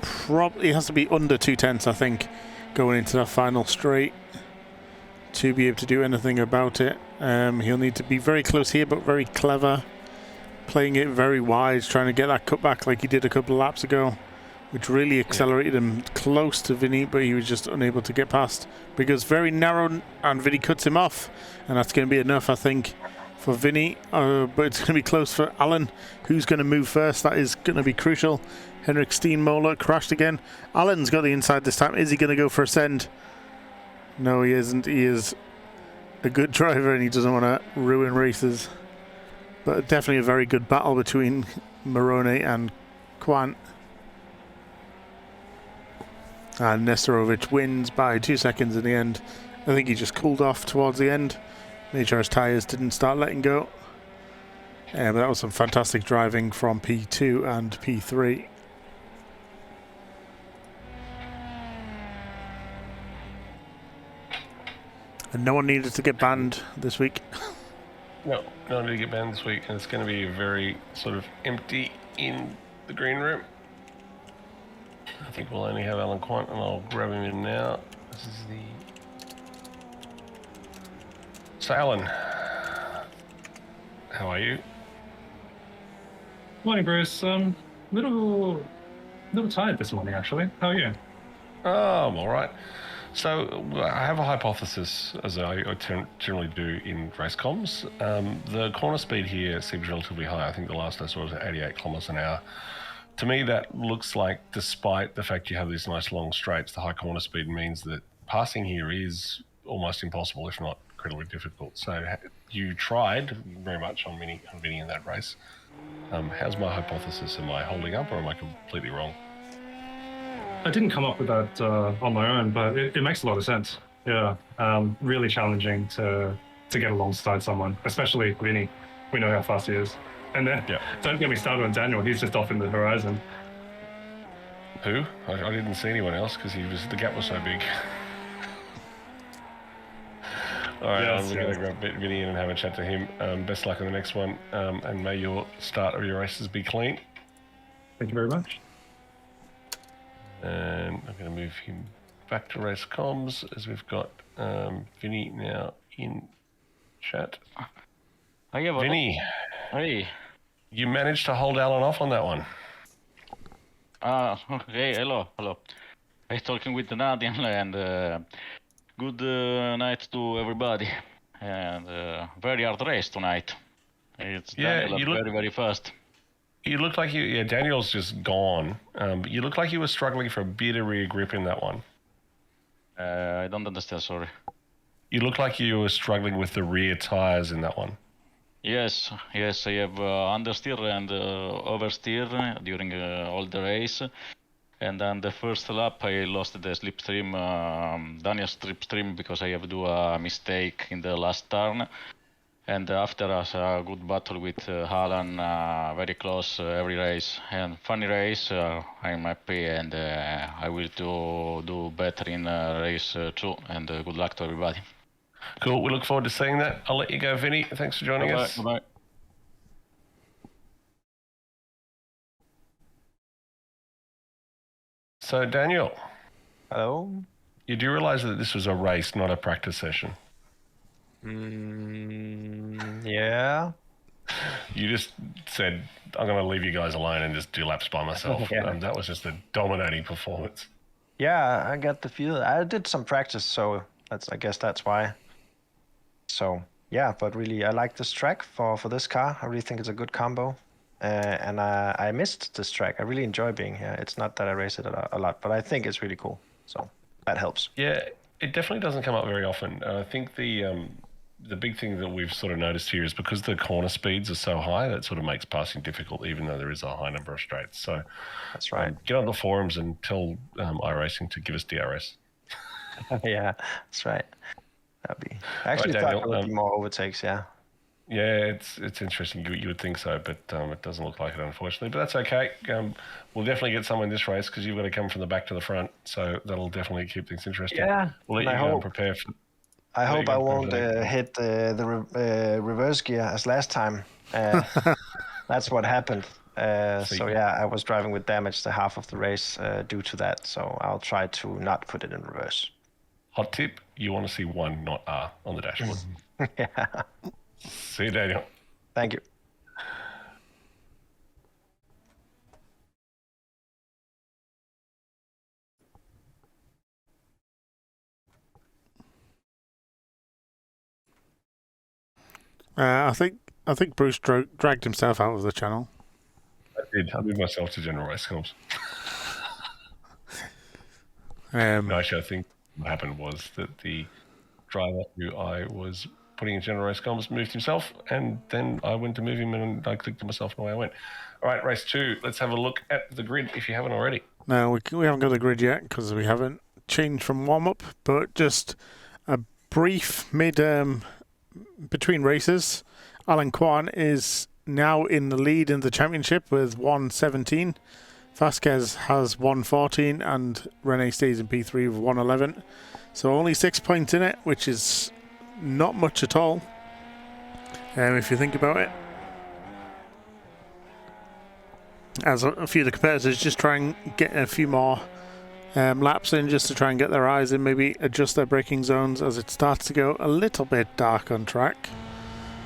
Probably has to be under 2/10, I think, going into that final straight to be able to do anything about it. He'll need to be very close here, but very clever, playing it very wide, trying to get that cutback like he did a couple of laps ago. which really accelerated him close to Vinny, but he was just unable to get past because very narrow, and Vinny cuts him off, and that's going to be enough, I think, for Vinny. But it's going to be close for Alan, who's going to move first. That is going to be crucial. Henrik Steenmoller crashed again. Alan's got the inside this time. Is he going to go for a send? No, he isn't. He is a good driver, and he doesn't want to ruin races. But definitely a very good battle between Moroni and Quant. And Nestorovic wins by 2 seconds in the end. I think he just cooled off towards the end. Made sure his tyres didn't start letting go. But that was some fantastic driving from P2 and P3. And no one needed to get banned this week. No one did get banned this week, and it's going to be very sort of empty in the green room. I think we'll only have Alan Quant, and I'll grab him in now. This is the... So Alan, how are you? Morning, Bruce. Little tired this morning, actually. How are you? Oh, I'm all right. So I have a hypothesis, as I generally do in race comms. The corner speed here seems relatively high. I think the last I saw was at 88 kilometers an hour. To me, that looks like, despite the fact you have these nice long straights, the high corner speed means that passing here is almost impossible, if not incredibly difficult. So you tried very much on Vinny in that race. How's my hypothesis? Am I holding up, or am I completely wrong? I didn't come up with that on my own, but it makes a lot of sense. Yeah, really challenging to get alongside someone, especially Vinny. We know how fast he is. And then, Don't get me started on Daniel. He's just off in the horizon. Who? I didn't see anyone else because the gap was so big. All right, I'm going to grab Vinny in and have a chat to him. Best luck on the next one, and may your start of your races be clean. Thank you very much. And I'm going to move him back to race comms as we've got Vinny now in chat. Vinny, hey. You managed to hold Alan off on that one. Okay, hello. I'm talking with Nadia, and good night to everybody. And very hard race tonight. It's Daniel very, very fast. You look like Daniel's just gone. You look like you were struggling for a bit of rear grip in that one. I don't understand, sorry. You look like you were struggling with the rear tires in that one. Yes, I have understeer and oversteer during all the race. And on the first lap, I lost the slipstream, Daniel's slipstream, because I have do a mistake in the last turn. And after a good battle with Alan, very close every race. And funny race, I'm happy, and I will do better in race 2. And good luck to everybody. Cool, we look forward to seeing that. I'll let you go, Vinny. Thanks for joining us. Bye-bye. So, Daniel. Hello? You do realise that this was a race, not a practice session? Yeah. You just said, I'm going to leave you guys alone and just do laps by myself. Yeah. That was just a dominating performance. Yeah, I got the feel. I did some practice, so I guess that's why. So, yeah, but really, I like this track for this car. I really think it's a good combo. And I missed this track. I really enjoy being here. It's not that I race it a lot, but I think it's really cool. So that helps. Yeah, it definitely doesn't come up very often. I think the big thing that we've sort of noticed here is because the corner speeds are so high, that sort of makes passing difficult, even though there is a high number of straights. So that's right. Get on the forums and tell iRacing to give us DRS. Yeah, that's right. That'd be. I actually thought there would be more overtakes. Yeah. Yeah, it's interesting. You would think so, but it doesn't look like it, unfortunately. But that's okay. We'll definitely get someone in this race because you've got to come from the back to the front. So that'll definitely keep things interesting. Yeah. We'll let you go and prepare for. I hope I won't hit the reverse gear as last time. That's what happened. So yeah, I was driving with damage the half of the race due to that. So I'll try to not put it in reverse. Hot tip: you want to see 1, not R, on the dashboard. Yeah. See you, Daniel. Thank you. I think Bruce dragged himself out of the channel. I did. I moved myself to general race comms. No, actually, I think what happened was that the driver who I was putting in general race comms moved himself, and then I went to move him, and I clicked to myself, and away I went. All right, race 2. Let's have a look at the grid if you haven't already. No, we haven't got the grid yet because we haven't changed from warm-up, but just a brief between races. Alan Kwan is now in the lead in the championship with 1:17. Vasquez has 1:14 and Rene stays in P3 with 1:11. So only 6 points in it, which is not much at all if you think about it. As a few of the competitors just try and get a few more laps in just to try and get their eyes in, maybe adjust their braking zones as it starts to go a little bit dark on track.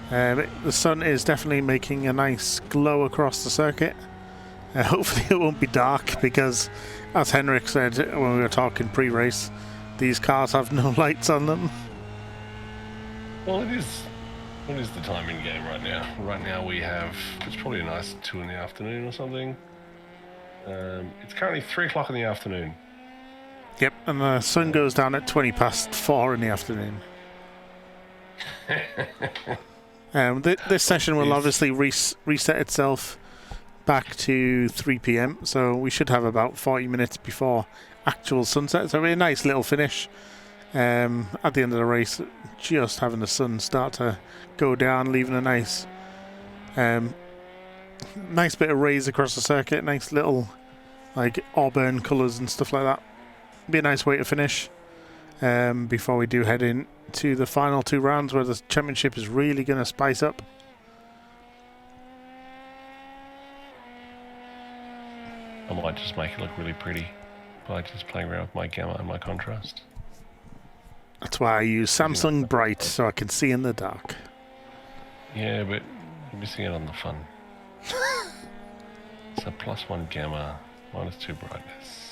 The sun is definitely making a nice glow across the circuit. Hopefully it won't be dark because, as Henrik said when we were talking pre-race, these cars have no lights on them. Well, it is. What is the time in game right now? Right now we have, it's probably a nice 2 in the afternoon or something. It's currently 3 o'clock in the afternoon. Yep, and the sun goes down at 4:20 in the afternoon. This session will obviously reset itself back to 3 p.m, so we should have about 40 minutes before actual sunset. So it'll be a nice little finish at the end of the race, just having the sun start to go down, leaving a nice bit of rays across the circuit, nice little like auburn colours and stuff like that. Be a nice way to finish before we do head in to the final 2 rounds where the championship is really going to spice up. I might just make it look really pretty by just playing around with my gamma and my contrast. That's why I use Samsung Bright so I can see in the dark. Yeah, but you're missing out on the fun. So +1 gamma, -2 brightness.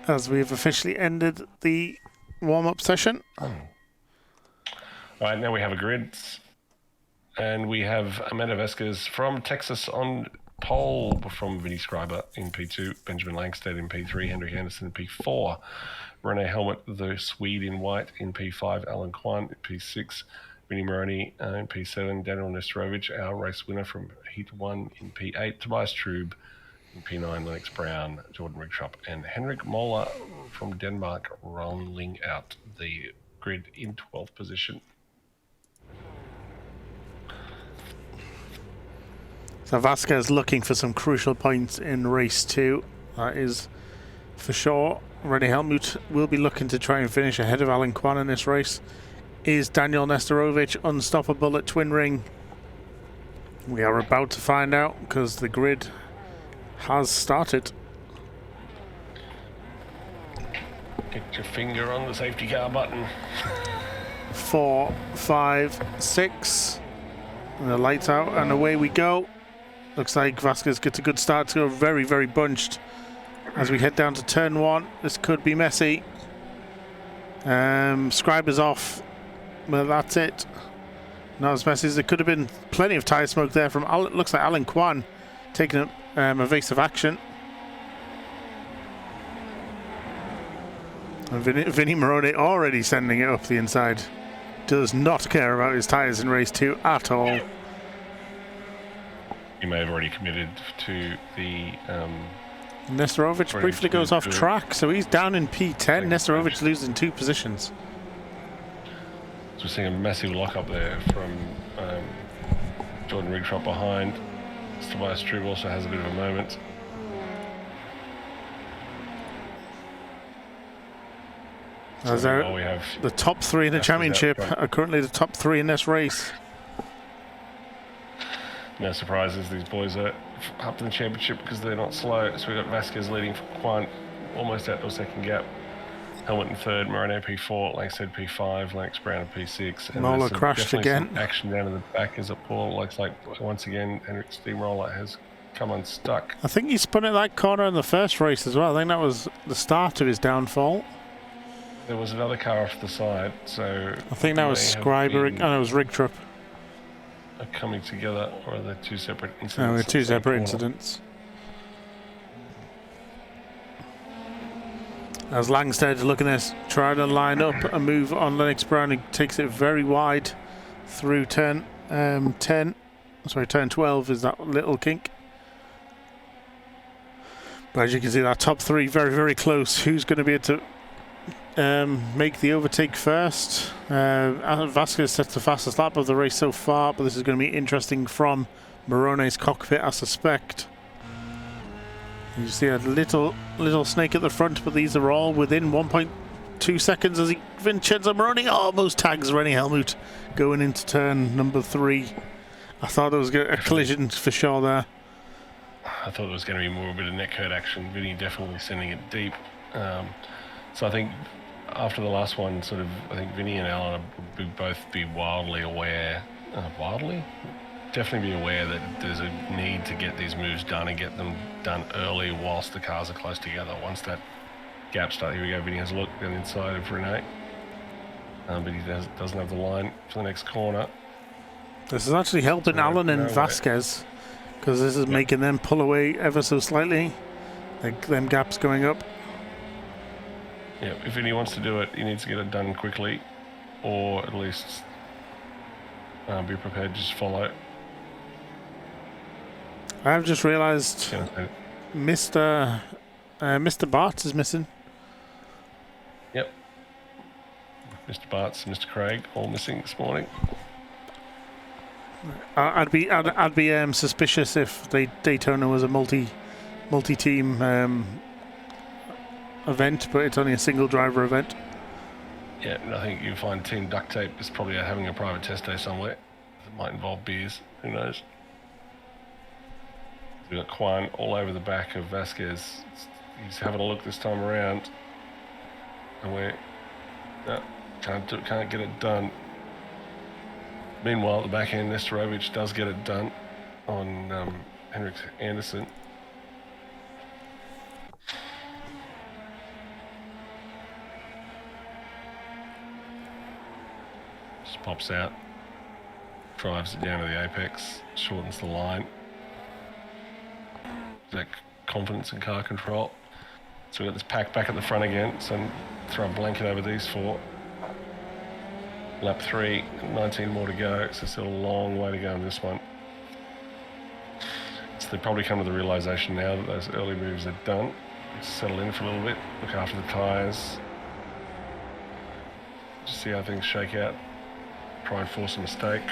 As we have officially ended the warm-up session. All right, now we have a grid. And we have Amanda Vasquez from Texas on pole from Vinnie Scriber in P2, Benjamin Langstead in P3, Henrik Anderson in P4, Rene Helmut, the Swede in white in P5, Alan Kwan in P6, Vinnie Moroni in P7, Daniel Nesterovic, our race winner from Heat 1 in P8, Tobias Trube in P9, Lennox Brown, Jordan Rigtrop, and Henrik Moller from Denmark rolling out the grid in 12th position. So Vasquez looking for some crucial points in race 2. That is for sure. Rene Helmut will be looking to try and finish ahead of Alan Kwan in this race. Is Daniel Nesterovic unstoppable at Twin Ring? We are about to find out because the grid has started. Get your finger on the safety car button. 4, 5, 6. And the lights out and away we go. Looks like Vasquez gets a good start to go very, very bunched. As we head down to turn 1, this could be messy. Scriber's off. Well, that's it. Not as messy as there could have been. Plenty of tyre smoke there from, looks like Alan Kwan taking evasive action. And Vinnie Moroni already sending it up the inside. Does not care about his tyres in race 2 at all. You may have already committed to the... Nesterovic briefly goes off track, so he's down in P10. Nesterovic losing 2 positions. So we're seeing a massive lock up there from Jordan Rigtrop behind. Tobias Trube also has a bit of a moment. As So we have the top 3 in the championship are currently the top 3 in this race. no surprises. These boys are up in the championship because they're not slow. So we've got Vasquez leading for Kwan, almost out to a second gap. Helmut in 3rd, Moreno P4, Langstead P5, Lennox Brown in P6. And Moller crashed again. Some action down in the back as it looks like once again Henrik Steamroller has come unstuck. I think he spun at that corner in the first race as well. I think that was the start of his downfall. There was another car off the side, so... I think that was Scriber, and it was Rigtrop. are coming together, or are they two separate incidents? No, they're two separate Corner? incidents. As Langstead looking at trying to line up a move on Lennox Brown, he takes it very wide through turn 12 is that little kink. But as you can see, that top three very, very close. Who's going to be able to make the overtake first? Vasquez sets the fastest lap of the race so far, but this is going to be interesting from Morone's cockpit, I suspect. You see a little snake at the front, but these are all within 1.2 seconds as Vincenzo Moroni almost tags Rennie Helmut going into turn number 3. I thought there was a collision for sure there. I thought there was going to be more a bit of netcode action. Vinny definitely sending it deep. So I think after the last one, I think Vinny and Alan would both be wildly aware. Definitely be aware that there's a need to get these moves done and get them done early whilst the cars are close together. Once that gap starts, here we go, Vinny has a look on the inside of Renee. But he doesn't have the line for the next corner. This is actually helping Alan and Vasquez, because this is making them pull away ever so slightly. Like them gaps going up. Yeah, if Vinny wants to do it, he needs to get it done quickly, or at least be prepared to just follow. I've just realised Mr. Bartz is missing. Yep. Mr. Bartz, Mr. Craig, all missing this morning. I'd be suspicious if Daytona was a multi-team event, but it's only a single driver event. Yeah, and I think you find Team Duct Tape is probably having a private test day somewhere. It might involve beers. Who knows? We've got Kwan all over the back of Vasquez. He's having a look this time around, and can't get it done. Meanwhile, at the back end, Nesterovic does get it done on Henrik Anderson. Just pops out, drives it down to the apex, shortens the line. That confidence in car control. So we've got this pack back at the front again, so throw a blanket over these 4. Lap 3, 19 more to go, so still a long way to go on this one. So they probably come to the realisation now that those early moves are done. Just settle in for a little bit, look after the tyres, just see how things shake out, try and force a mistake.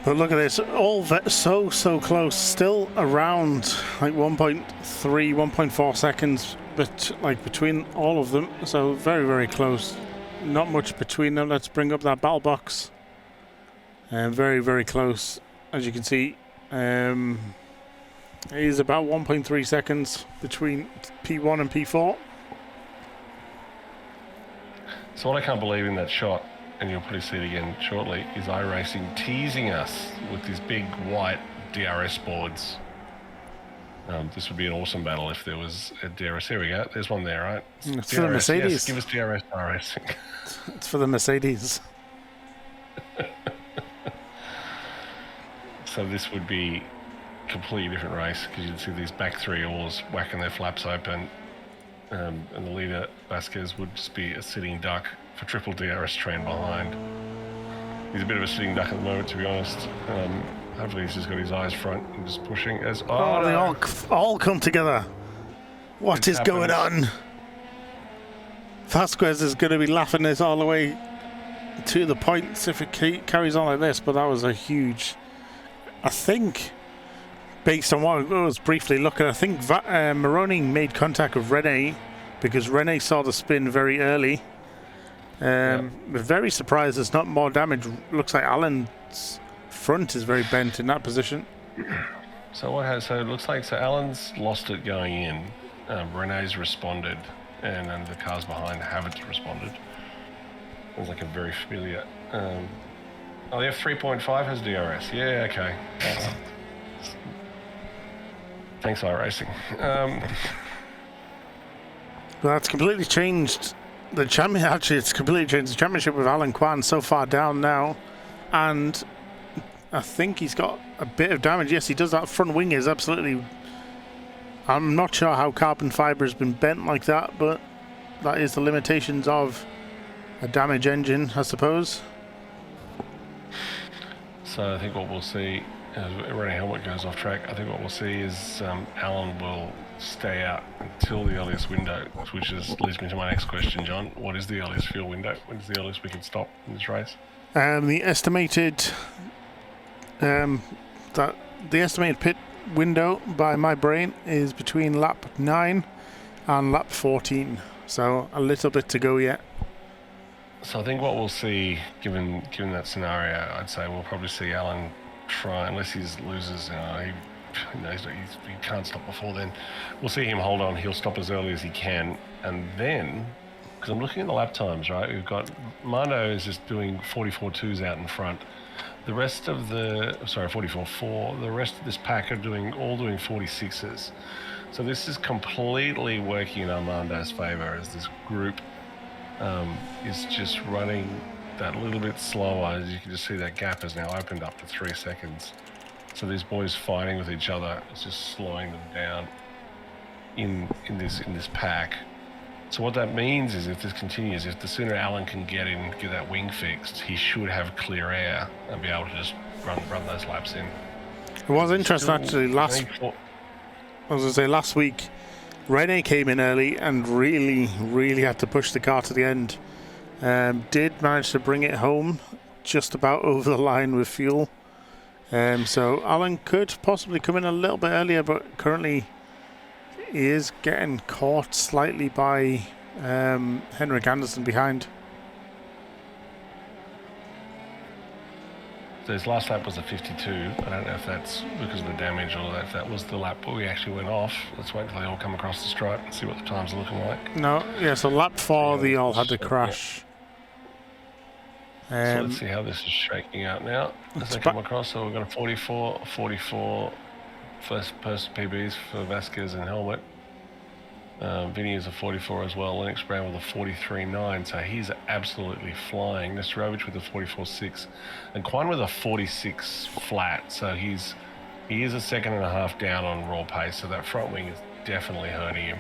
But look at this, all so close, still around like 1.3, 1.4 seconds, but like between all of them, so very, very close. Not much between them. Let's bring up that battle box. Very, very close, as you can see. It is about 1.3 seconds between P1 and P4. So what I can't believe in that shot, and you'll probably see it again shortly, is iRacing teasing us with these big white DRS boards. This would be an awesome battle if there was a DRS. Here we go. There's one there, right? It's for the Mercedes. Yes, give us DRS iRacing. It's for the Mercedes. So this would be a completely different race, because you'd see these back 3 oars whacking their flaps open, and the leader, Vasquez, would just be a sitting duck for triple DRS train behind. He's a bit of a sitting duck at the moment, to be honest. Hopefully he's just got his eyes front and just pushing as... Oh, they all come together. What is going on? Vasquez is going to be laughing this all the way to the points if it carries on like this, but that was a huge... I think, based on what I was briefly looking, I think Moroni made contact with Rene, because Rene saw the spin very early. Very surprised there's not more damage. Looks like Alan's front is very bent in that position. So it looks like Alan's lost it going in. Rene's responded, and then the cars behind haven't responded. Sounds like a very familiar. The F3.5 has DRS. Yeah, okay. Thanks, iRacing. Well, that's completely changed the champion. Actually, it's completely changed the championship with Alan Kwan so far down now, and I think he's got a bit of damage. Yes, he does. That front wing is absolutely. I'm not sure how carbon fiber has been bent like that, but that is the limitations of a damage engine, I suppose. So I think what we'll see as Rennie Helmet goes off track, I think what we'll see is Alan will stay out until the earliest window, which leads me to my next question, John. What is the earliest fuel window? When is the earliest we can stop in this race? The estimated pit window by my brain is between lap 9 and lap 14, so a little bit to go yet. So I think what we'll see, given that scenario, I'd say we'll probably see Alan try, unless he loses, he can't stop before then. We'll see him hold on. He'll stop as early as he can, and then, because I'm looking at the lap times, right? We've got Mando is just doing 44.2s out in front. The rest of 44.4. The rest of this pack are all doing 46s. So this is completely working in Armando's favour as this group is just running that little bit slower. As you can just see, that gap has now opened up to 3 seconds. So these boys fighting with each other is just slowing them down in this pack. So what that means is, if this continues, if the sooner Alan can get that wing fixed, he should have clear air and be able to just run those laps in. It was interesting actually. Last week, Rene came in early and really had to push the car to the end. Did manage to bring it home just about over the line with fuel. So Alan could possibly come in a little bit earlier, but currently he is getting caught slightly by Henrik Anderson behind. So his last lap was a 52. I don't know if that's because of the damage or if that was the lap where we actually went off. Let's wait until they all come across the stripe and see what the times are looking like. No, yeah, so lap 4 they all had to crash. So let's see how this is shaking out now as they come across. So we've got a 44, first person PBs for Vasquez and Helmet. Vinny is a 44 as well. Lennox Brown with a 43.9, so he's absolutely flying. Nesterovich with a 44.6, and Quan with a 46 flat. So he is a second and a half down on raw pace. So that front wing is definitely hurting him.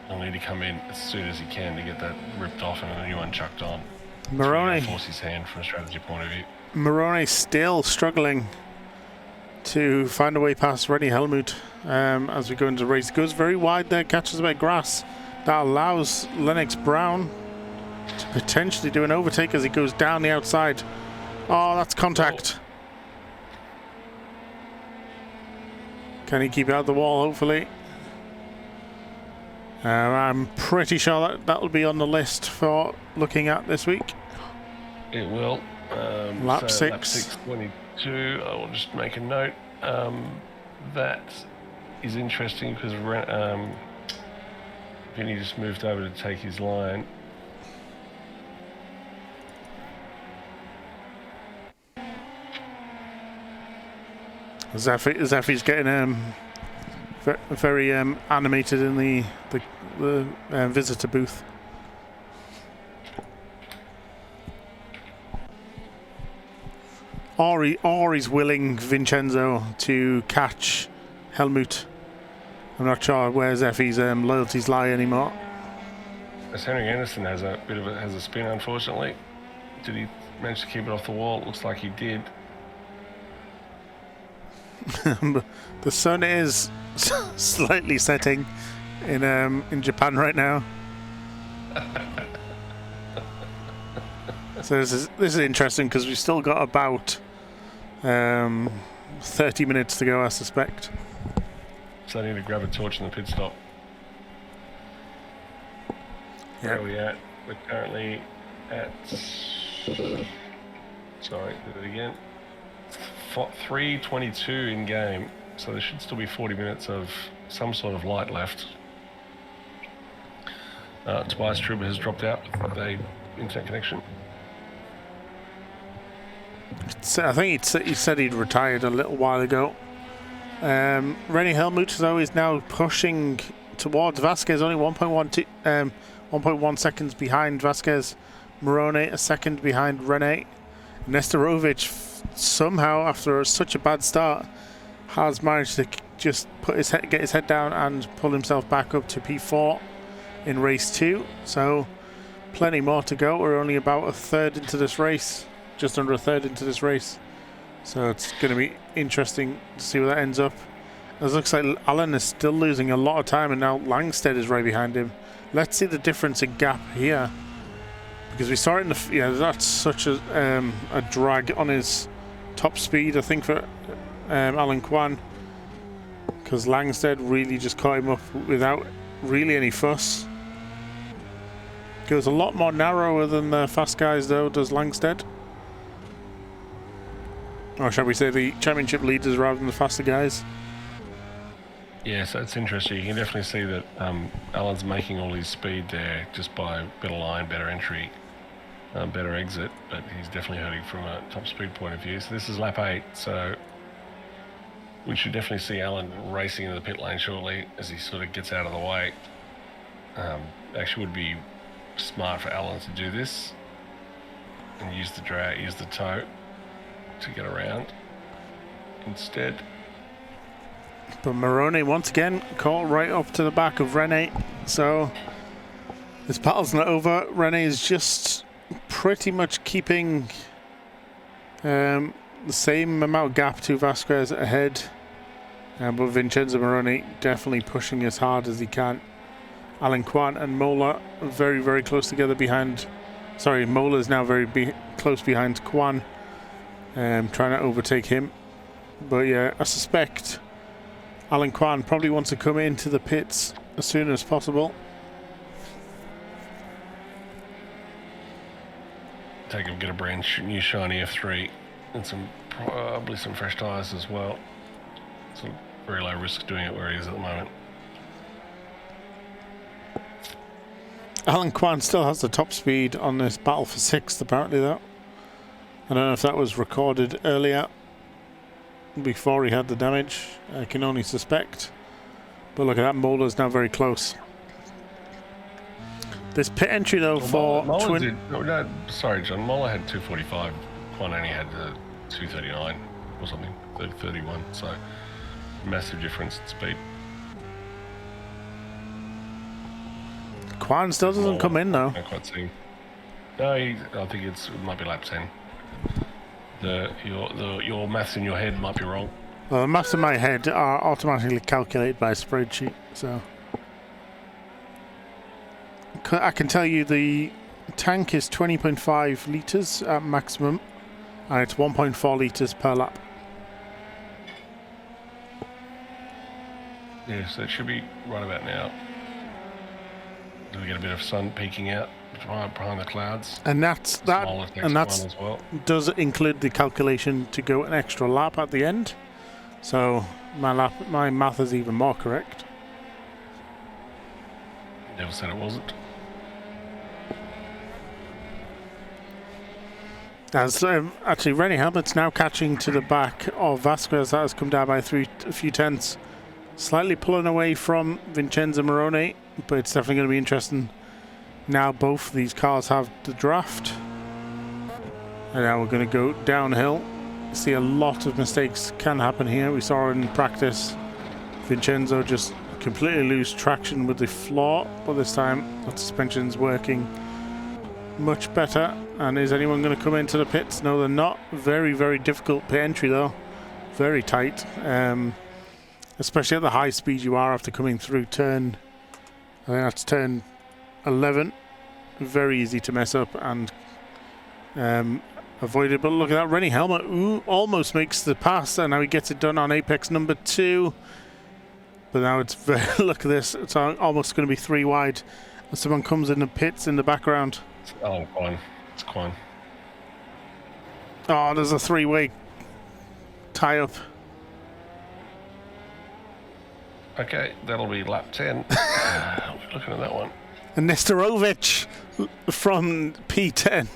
He'll need to come in as soon as he can to get that ripped off and a new one chucked on. Moroni force his hand from a strategy point of view. Moroni still struggling to find a way past Rennie Helmut as we go into the race. Goes very wide there, catches a bit of grass. That allows Lennox Brown to potentially do an overtake as he goes down the outside. Oh, that's contact. Can he keep it out the wall, hopefully? I'm pretty sure that'll be on the list for looking at this week. It will. Lap 6. Lap 6:22. I will just make a note. That is interesting because Vinny just moved over to take his line. Zeffy's getting very animated in the visitor booth. Or he's willing Vincenzo to catch Helmut. I'm not sure where Zeffy's loyalties lie anymore. As Henrik Anderson has a spin, unfortunately. Did he manage to keep it off the wall? It looks like he did. The sun is slightly setting in Japan right now. So this is interesting because we've still got about 30 minutes to go, I suspect. So I need to grab a torch in the pit stop. Where are we at? We're currently at... Sorry, do it again. 3:22 in game, so there should still be 40 minutes of some sort of light left. Tobias Truber has dropped out with the internet connection. I think he said he'd retired a little while ago. Rennie Helmut, though, is now pushing towards Vasquez, only 1.1 seconds behind Vasquez. Morone a second behind Rene. Nestorovic somehow, after such a bad start, has managed to just get his head down and pull himself back up to P4 in race 2. So plenty more to go. We're only about a third into this race, just under a third into this race. So it's going to be interesting to see where that ends up. It looks like Alan is still losing a lot of time, and now Langstead is right behind him. Let's see the difference in gap here, because we saw it in the that's such a drag on his top speed, I think, for Alan Kwan, because Langstead really just caught him up without really any fuss. Goes a lot more narrower than the fast guys, though, does Langstead. Or shall we say the championship leaders rather than the faster guys? Yeah, so it's interesting. You can definitely see that Alan's making all his speed there just by better line, better entry, better exit, but he's definitely hurting from a top speed point of view. So this is lap 8, so we should definitely see Alan racing into the pit lane shortly as he sort of gets out of the way. Actually would be smart for Alan to do this and use the drag, use the toe to get around instead. But Morone once again caught right up to the back of Rene, so this battle's not over. Rene is just pretty much keeping the same amount of gap to Vasquez ahead, but Vincenzo Morone definitely pushing as hard as he can. Alan Kwan and Mola very, very close together behind. Sorry, Mola is now very close behind Kwan, trying to overtake him. But yeah, I suspect Alan Kwan probably wants to come into the pits as soon as possible. Take him, get a brand new shiny F3 and probably some fresh tyres as well. It's a very low risk doing it where he is at the moment. Alan Kwan still has the top speed on this battle for 6th, apparently, though. I don't know if that was recorded earlier before he had the damage. I can only suspect. But look at that, Mola's now very close. This pit entry, though, sorry, John. Mola had 245. Kwan only had 239 or something, 31. So massive difference in speed. Kwan still doesn't come in, though. I can't see. No, I think it might be lap 10. Your maths in your head might be wrong. Well, the maths in my head are automatically calculated by a spreadsheet, so I can tell you the tank is 20.5 litres at maximum, and it's 1.4 litres per lap. Yeah, so it should be right about now. Do we get a bit of sun peeking out behind the clouds? And that's as well. Does include the calculation to go an extra lap at the end. So my math is even more correct. Never said it wasn't. As actually, Rennie Helmut's now catching to the back of Vasquez. That has come down by a few tenths. Slightly pulling away from Vincenzo Morone, but it's definitely going to be interesting. Now both of these cars have the draft. And now we're going to go downhill. See, a lot of mistakes can happen here. We saw in practice Vincenzo just completely lose traction with the floor, but this time the suspension's working much better. And is anyone going to come into the pits? No, they're not. Very, very difficult pit entry, though. Very tight. Especially at the high speed you are after coming through turn, I think that's turn 11. Very easy to mess up and avoid it. But look at that, Rennie Helmut almost makes the pass, and now he gets it done on apex number 2. But now it's very, look at this, it's almost going to be 3 wide. And someone comes in the pits in the background. Oh, Kwan. It's Kwan. Oh, there's a 3-way tie-up. Okay, that'll be lap 10. Looking at that one. And Nestorovic from P10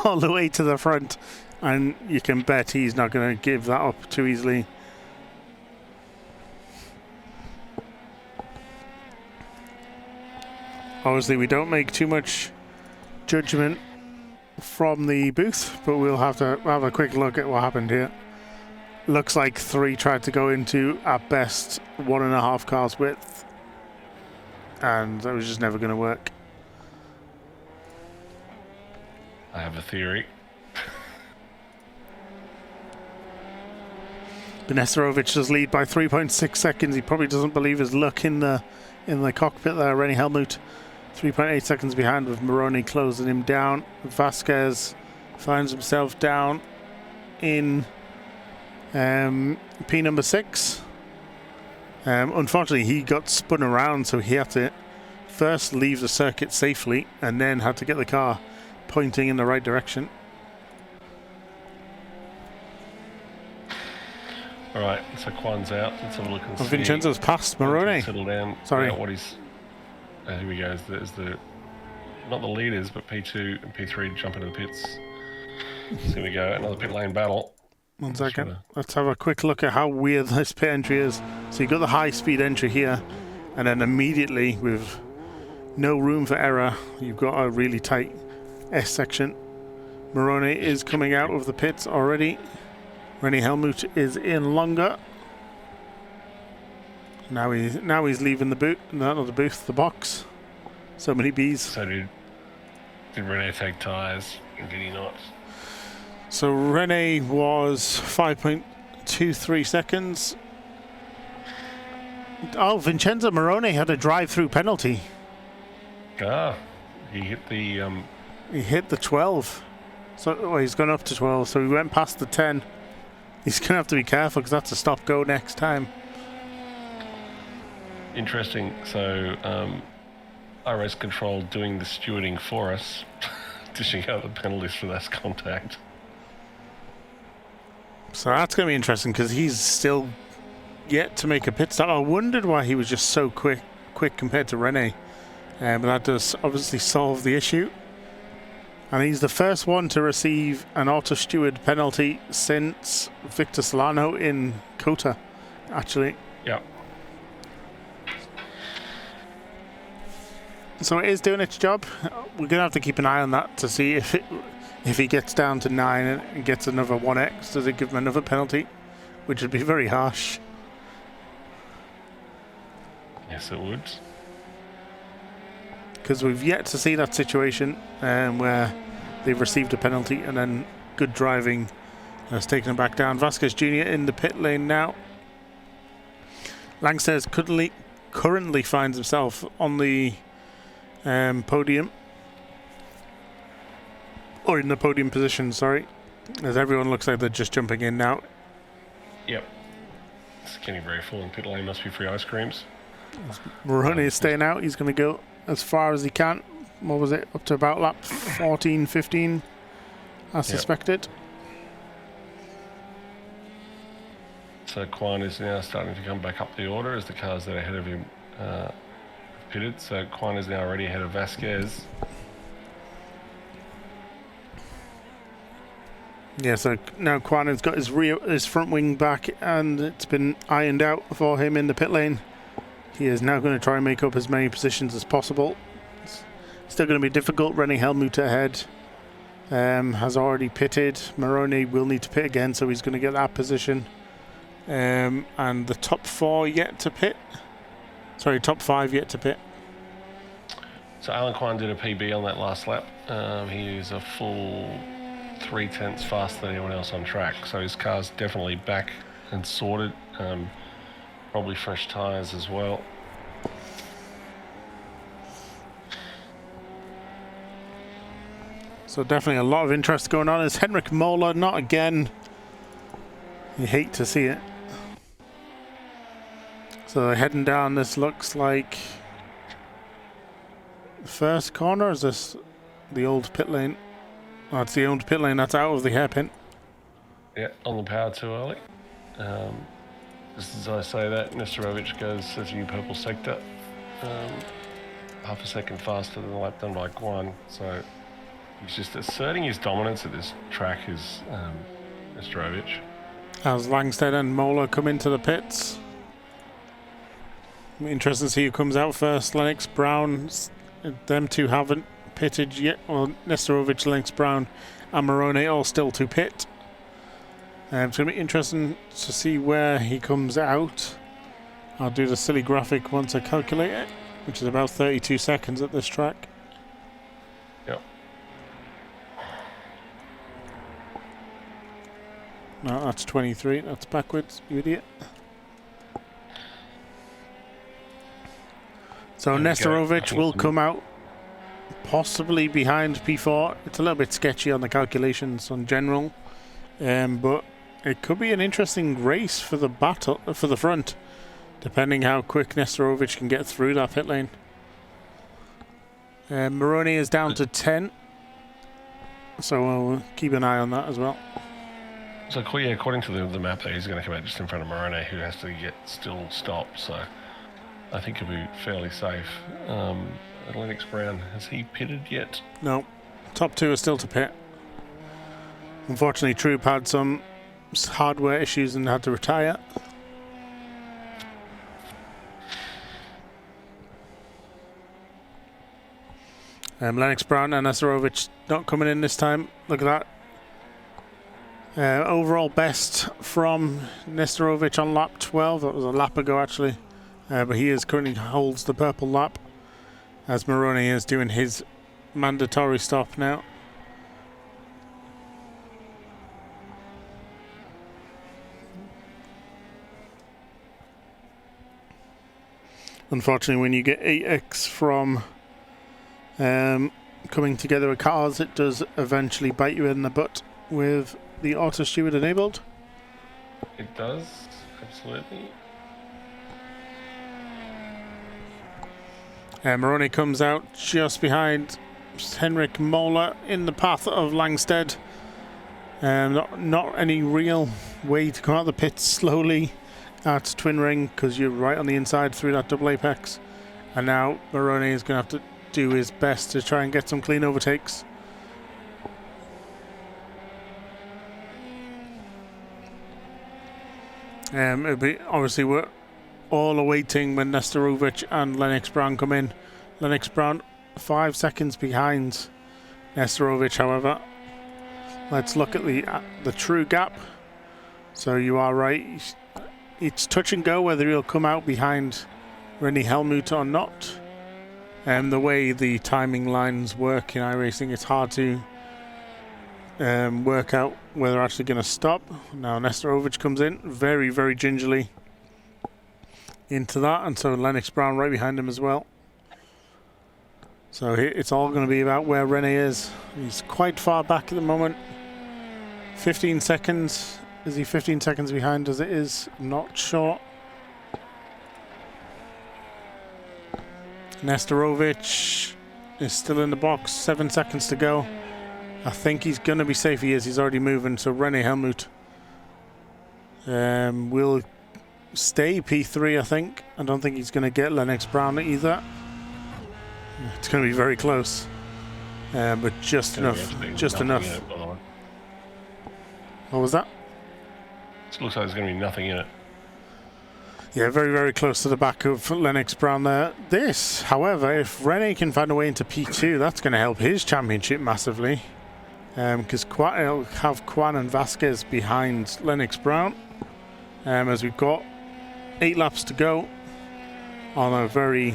all the way to the front. And you can bet he's not going to give that up too easily. Obviously, we don't make too much judgment from the booth, but we'll have to have a quick look at what happened here. Looks like 3 tried to go into, at best, 1.5 cars width, and that was just never going to work. I have a theory. Benesarovic does lead by 3.6 seconds. He probably doesn't believe his luck in the cockpit there. Rennie Helmut 3.8 seconds behind, with Moroni closing him down. Vasquez finds himself down in P number 6. Unfortunately, he got spun around, so he had to first leave the circuit safely and then had to get the car pointing in the right direction. All right, so Quan's out. Let's have a look and see. Vincenzo's past Moroni. Settle down. Sorry. What he's. Here we go. There's the not the leaders, but P2 and P3 jump into the pits. So here we go. Another pit lane battle. 1 second. Let's have a quick look at how weird this pit entry is. So you've got the high speed entry here, and then immediately, with no room for error, you've got a really tight S section. Moroni is coming out of the pits already. Rennie Helmut is in longer. Now he's leaving the boot. No, not the booth, the box. So many bees. So did Rene take tyres? And did he not? So Rene was 5.23 seconds. Oh, Vincenzo Moroni had a drive-through penalty. Ah, he hit the. He hit the 12. So he's gone up to 12. So he went past the 10. He's going to have to be careful because that's a stop-go next time. Interesting. So, RS Control doing the stewarding for us, dishing out the penalties for this contact. So that's going to be interesting because he's still yet to make a pit stop. I wondered why he was just so quick compared to Rene. But that does obviously solve the issue. And he's the first one to receive an auto-steward penalty since Victor Solano in Kota, actually. Yep. So it is doing its job. We're going to have to keep an eye on that to see if he gets down to 9 and gets another 1x, does it give him another penalty? Which would be very harsh. Yes, it would. Because we've yet to see that situation where they've received a penalty and then good driving has taken them back down. Vasquez Jr. in the pit lane now. Langsters currently finds himself on the podium. Or in the podium position, sorry. As everyone looks like they're just jumping in now. Yep. It's getting very full in pit lane. Must be free ice creams. Moroni is staying out. He's going to go as far as he can. What was it? Up to about lap 14, 15, as suspected. So Quan is now starting to come back up the order as the cars that are ahead of him pitted. So Quan is now already ahead of Vasquez. Yeah, so now Quan has got his front wing back, and it's been ironed out for him in the pit lane. He is now going to try and make up as many positions as possible. It's still going to be difficult. Rennie Helmut ahead has already pitted. Moroni will need to pit again, so he's going to get that position. And the top 4 yet to pit. Sorry, top 5 yet to pit. So Alan Quan did a PB on that last lap. He is a full 0.3 faster than anyone else on track. So his car's definitely back and sorted. Probably fresh tyres as well. So definitely a lot of interest going on. Is Henrik Mola not again? You hate to see it. So they're heading down. This looks like the first corner. Is this the old pit lane? Oh, it's the old pit lane that's out of the hairpin. Yeah, on the power too early. Just as I say that, Nesterovic goes as a new purple sector. Half a second faster than the lap done by Guan. So he's just asserting his dominance at this track, is Nesterovic. As Langstead and Mola come into the pits. Interesting to see who comes out first. Lennox Brown them two haven't pitted yet. Well, Nestorovic, Lennox Brown, and Moroni all still to pit. It's going to be interesting to see where he comes out. I'll do the silly graphic once I calculate it, which is about 32 seconds at this track. Yep. No, that's 23. That's backwards, you idiot. So Nestorovic will come out possibly behind P4. It's a little bit sketchy on the calculations on general, but it could be an interesting race for the battle for the front, depending how quick Nestorovic can get through that pit lane. Moroni is down to 10, so we'll keep an eye on that as well. So yeah, according to the map there, he's going to come out just in front of Moroni, who has to get still stopped. So I think he'll be fairly safe. Lennox Brown, has he pitted yet? No, top two are still to pit. Unfortunately, Troop had some hardware issues and had to retire. Lennox Brown and Nestorovic not coming in this time. Look at that. Overall best from Nestorovic on lap 12. That was a lap ago actually. But he currently holds the purple lap, as Moroni is doing his mandatory stop now. Unfortunately, when you get 8x from coming together with cars, it does eventually bite you in the butt with the auto steward enabled. It does, absolutely. Moroni comes out just behind Henrik Moller in the path of Langstead. Not any real way to come out of the pits slowly at Twin Ring, because you're right on the inside through that double apex. And now Moroni is going to have to do his best to try and get some clean overtakes. It'll be, obviously we're all awaiting when Nestorovic and Lennox Brown come in. Lennox Brown 5 seconds behind Nestorovic, however. Let's look at the true gap. So you are right. It's touch and go whether he'll come out behind René Helmut or not. The way the timing lines work in iRacing, it's hard to work out whether they're actually going to stop. Now Nestorovic comes in very, very gingerly into that, and so Lennox Brown right behind him as well. So it's all going to be about where René is. He's quite far back at the moment. 15 seconds. Is he 15 seconds behind as it is? I'm not sure. Nestorovic is still in the box. 7 seconds to go. I think he's going to be safe. He is. He's already moving. So René Helmut will stay P3, I think. I don't think he's going to get Lennox Brown either. It's going to be very close. But just enough. Just enough. What was that? It looks like there's going to be nothing in it. Yeah, very, very close to the back of Lennox Brown there. This, however, if René can find a way into P2, that's going to help his championship massively. Because he'll have Kwan and Vasquez behind Lennox Brown. As we've got 8 laps to go on a very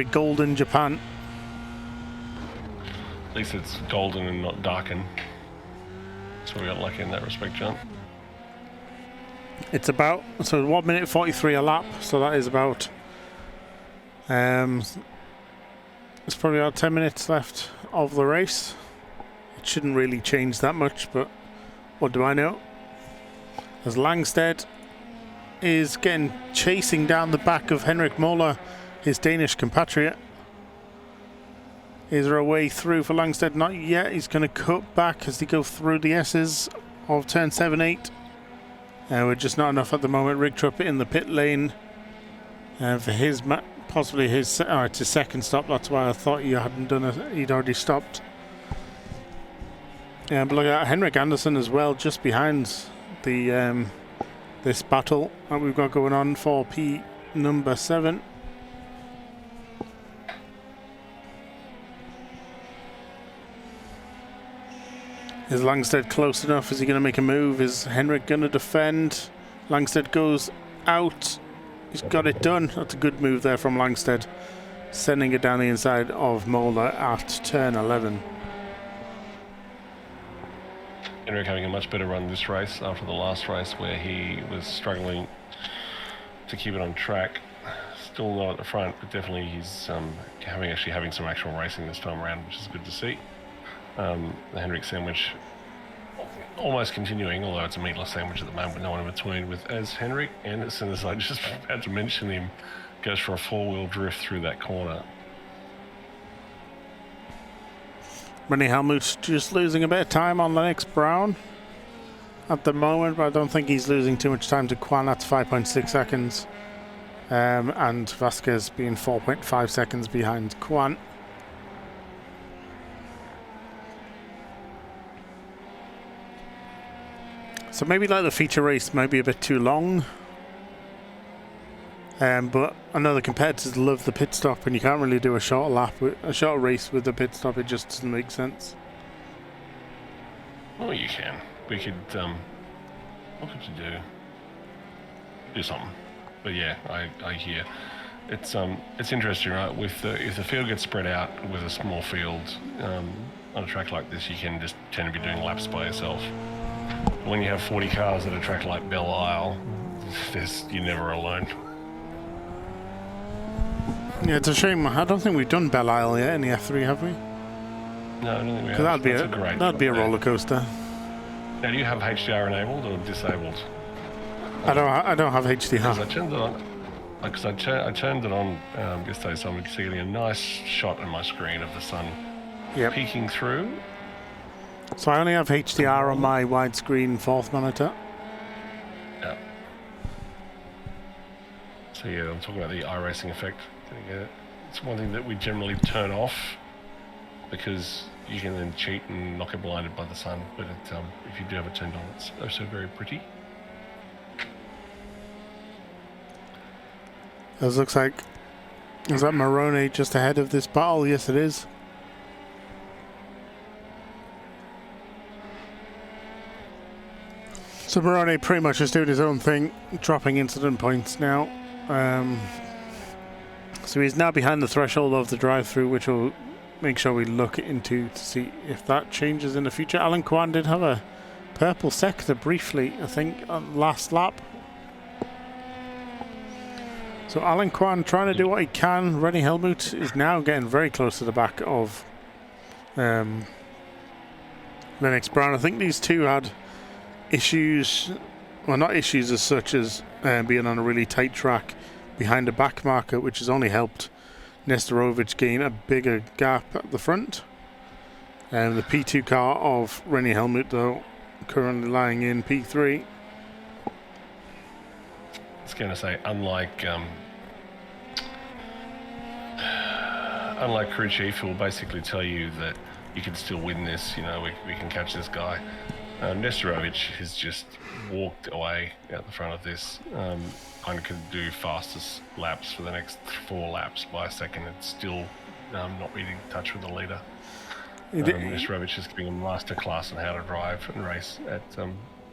golden Japan. At least it's golden and not darkened. So we got lucky in that respect, John. It's about 1 minute 43 a lap, so that is about it's probably about 10 minutes left of the race. It shouldn't really change that much, but what do I know? As Langstead is chasing down the back of Henrik Moller, his Danish compatriot. Is there a way through for Langstead? Not yet. He's going to cut back as they go through the S's of turn 7-8. We're just not enough at the moment. Rigtrup in the pit lane for his possibly his it's his second stop. That's why I thought you hadn't done it. He'd already stopped. But look at that, Henrik Anderson as well, just behind the this battle that we've got going on for P number 7. Is Langstead close enough? Is he going to make a move? Is Henrik going to defend? Langstead goes out. He's got it done. That's a good move there from Langstead. Sending it down the inside of Mulder at turn 11. Henrik having a much better run this race after the last race where he was struggling to keep it on track. Still not at the front, but definitely he's having some actual racing this time around, which is good to see. The Henrik sandwich almost continuing, although it's a meatless sandwich at the moment with no one in between, with as Henrik, and as soon as I just had to mention him, goes for a four-wheel drift through that corner. Rennie Helmut just losing a bit of time on Lennox Brown at the moment, but I don't think he's losing too much time to Kwan. That's 5.6 seconds. And Vasquez being 4.5 seconds behind Kwan. So maybe like the feature race might be a bit too long. But I know the competitors love the pit stop, and you can't really do a short race with the pit stop. It just doesn't make sense. Well, you can. We could. What could you do? Do something. But yeah, I hear. It's interesting, right? If the field gets spread out with a small field on a track like this, you can just tend to be doing laps by yourself. When you have 40 cars at a track like Belle Isle, you're never alone. Yeah, it's a shame. I don't think we've done Belle Isle yet in the F3, have we? No, I don't think we have. That'd be a roller coaster. Now, do you have HDR enabled or disabled? I don't have HDR. I turned it on. Because I turned it on yesterday, so I'm getting a nice shot on my screen of the sun peeking through. So I only have HDR on my widescreen fourth monitor. Yeah. So yeah, I'm talking about the iRacing effect. It's one thing that we generally turn off because you can then cheat and not get blinded by the sun. But if you do have it turned on, it's also very pretty. This looks like, is that Moroni just ahead of this battle? Yes, it is. So Moroni pretty much just doing his own thing, dropping incident points now. So he's now behind the threshold of the drive-through, which will make sure we look into to see if that changes in the future. Alan Kwan did have a purple sector briefly, I think, on last lap. So Alan Kwan trying to do what he can. Rennie Helmut is now getting very close to the back of Lennox Brown. I think these two had issues, well, not issues as such as being on a really tight track behind a back marker, which has only helped Nestorovic gain a bigger gap at the front. And the P2 car of Rennie Helmut, though, currently lying in P3. I was going to say, unlike crew chief, who will basically tell you that you can still win this, we can catch this guy. Nestorovic has just walked away out the front of this and can do fastest laps for the next 4 laps by a second. It's still not really in touch with the leader. Nestorovic is giving a masterclass on how to drive and race at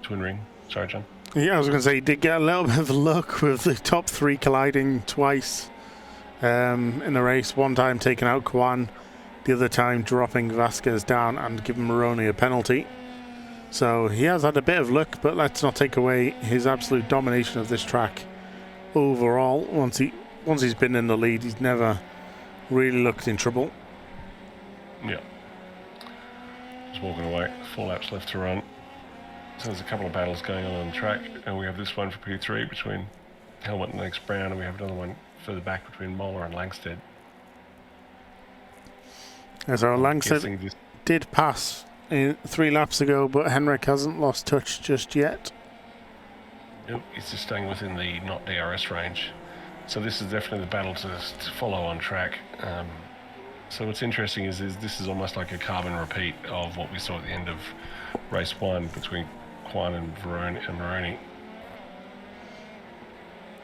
Twin Ring. Sorry, John. Yeah, I was going to say, he did get a little bit of luck with the top 3 colliding twice in the race. One time taking out Kwan, the other time dropping Vasquez down and giving Moroni a penalty. So he has had a bit of luck, but let's not take away his absolute domination of this track overall. Once he's been in the lead, he's never really looked in trouble. Yeah. Just walking away. 4 laps left to run. So there's a couple of battles going on the track, and we have this one for P3 between Helmut and Lennox Brown, and we have another one further back between Moller and Langstead. So Langstead did pass 3 laps ago, but Henrik hasn't lost touch just yet. Nope, he's just staying within the not DRS range. So this is definitely the battle to follow on track. So what's interesting is this is almost like a carbon repeat of what we saw at the end of race 1 between Kwan and Moroni.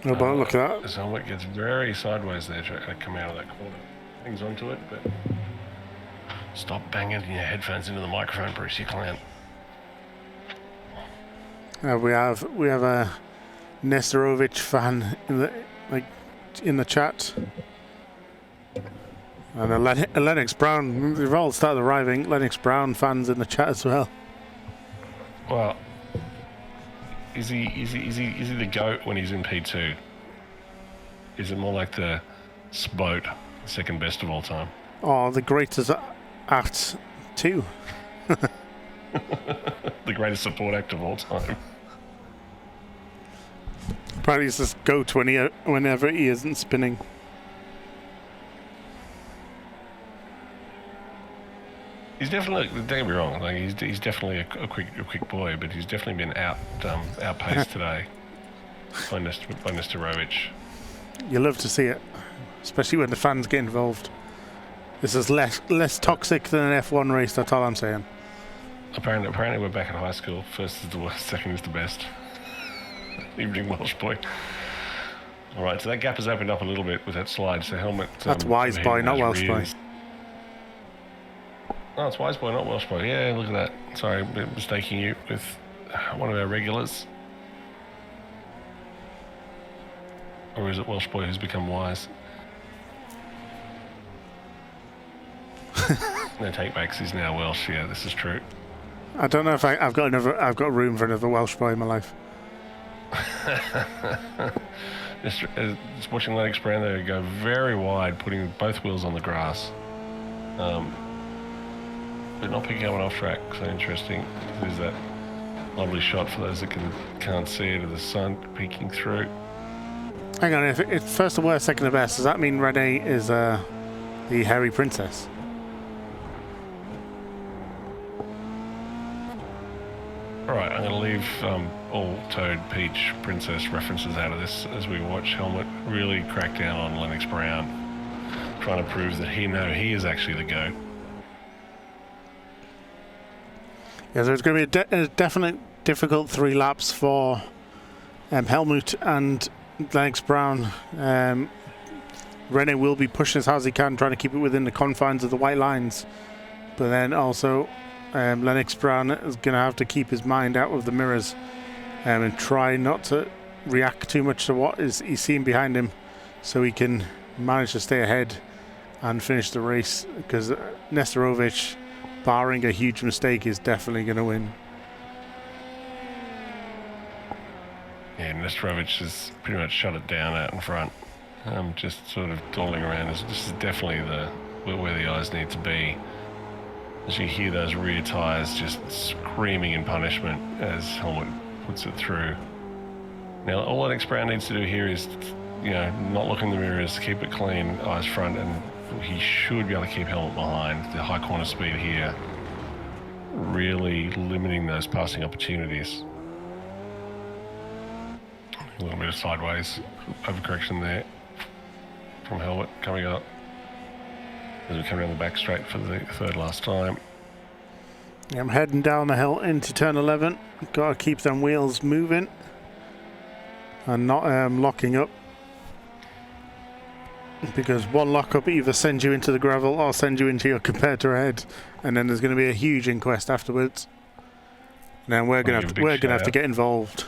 Oh, but look at that. So it gets very sideways there to come out of that corner. Hangs onto it, but stop banging your headphones into the microphone, Bruce, you clown. We have a Nesterovic fan in the chat, and a Lennox Brown. They've all started arriving. Lennox Brown fans in the chat as well. Well, is he the GOAT when he's in P2? Is it more like the Spoat, second best of all time? Oh, the greatest at 2. The greatest support act of all time. Apparently it's just GOAT whenever he isn't spinning. He's definitely, don't get me wrong, like he's definitely a quick boy, but he's definitely been outpaced today by Nesterovic. You love to see it, especially when the fans get involved. This is less toxic than an F1 race, that's all I'm saying. Apparently we're back at high school. First is the worst, second is the best. Evening Welsh boy. Alright, so that gap has opened up a little bit with that slide, so helmet... That's Wise Boy, not Welsh Boy. Oh, it's Wise Boy, not Welsh Boy. Yeah, look at that. Sorry, mistaking you with one of our regulars. Or is it Welsh Boy who's become wise? No takebacks, he's now Welsh. Yeah, this is true. I don't know if I've got room for another Welsh boy in my life. Just watching Lennox Brown there go very wide, putting both wheels on the grass. But not picking up an off track, so interesting. There's that lovely shot for those that can't see it of the sun peeking through. Hang on, if it's first to worst, second to best, does that mean Renee is the hairy princess? Alright, I'm going to leave all Toad, Peach, Princess references out of this as we watch Helmet really crack down on Lennox Brown, trying to prove that he is actually the GOAT. Yeah, so it's going to be a definite difficult 3 laps for Helmut and Lennox Brown. Rene will be pushing as hard as he can, trying to keep it within the confines of the white lines. But then also Lennox Brown is going to have to keep his mind out of the mirrors and try not to react too much to what he's seeing behind him, so he can manage to stay ahead and finish the race, because Nesterovic, barring a huge mistake, is definitely going to win. Yeah, Nesterovic has pretty much shut it down out in front. Just sort of dawdling around. This is definitely where the eyes need to be. As you hear those rear tyres just screaming in punishment as Helmut puts it through. Now, all Lennox Brown needs to do here is, not look in the mirrors, keep it clean, eyes front, and he should be able to keep Helmut behind. The high corner speed here really limiting those passing opportunities. A little bit of sideways overcorrection there from Helmut coming up as we come down the back straight for the third last time. Yeah, I'm heading down the hill into turn 11. Got to keep them wheels moving and not locking up, because one lockup either sends you into the gravel or sends you into your competitor head, and then there's going to be a huge inquest afterwards. And then we're going to have to get involved.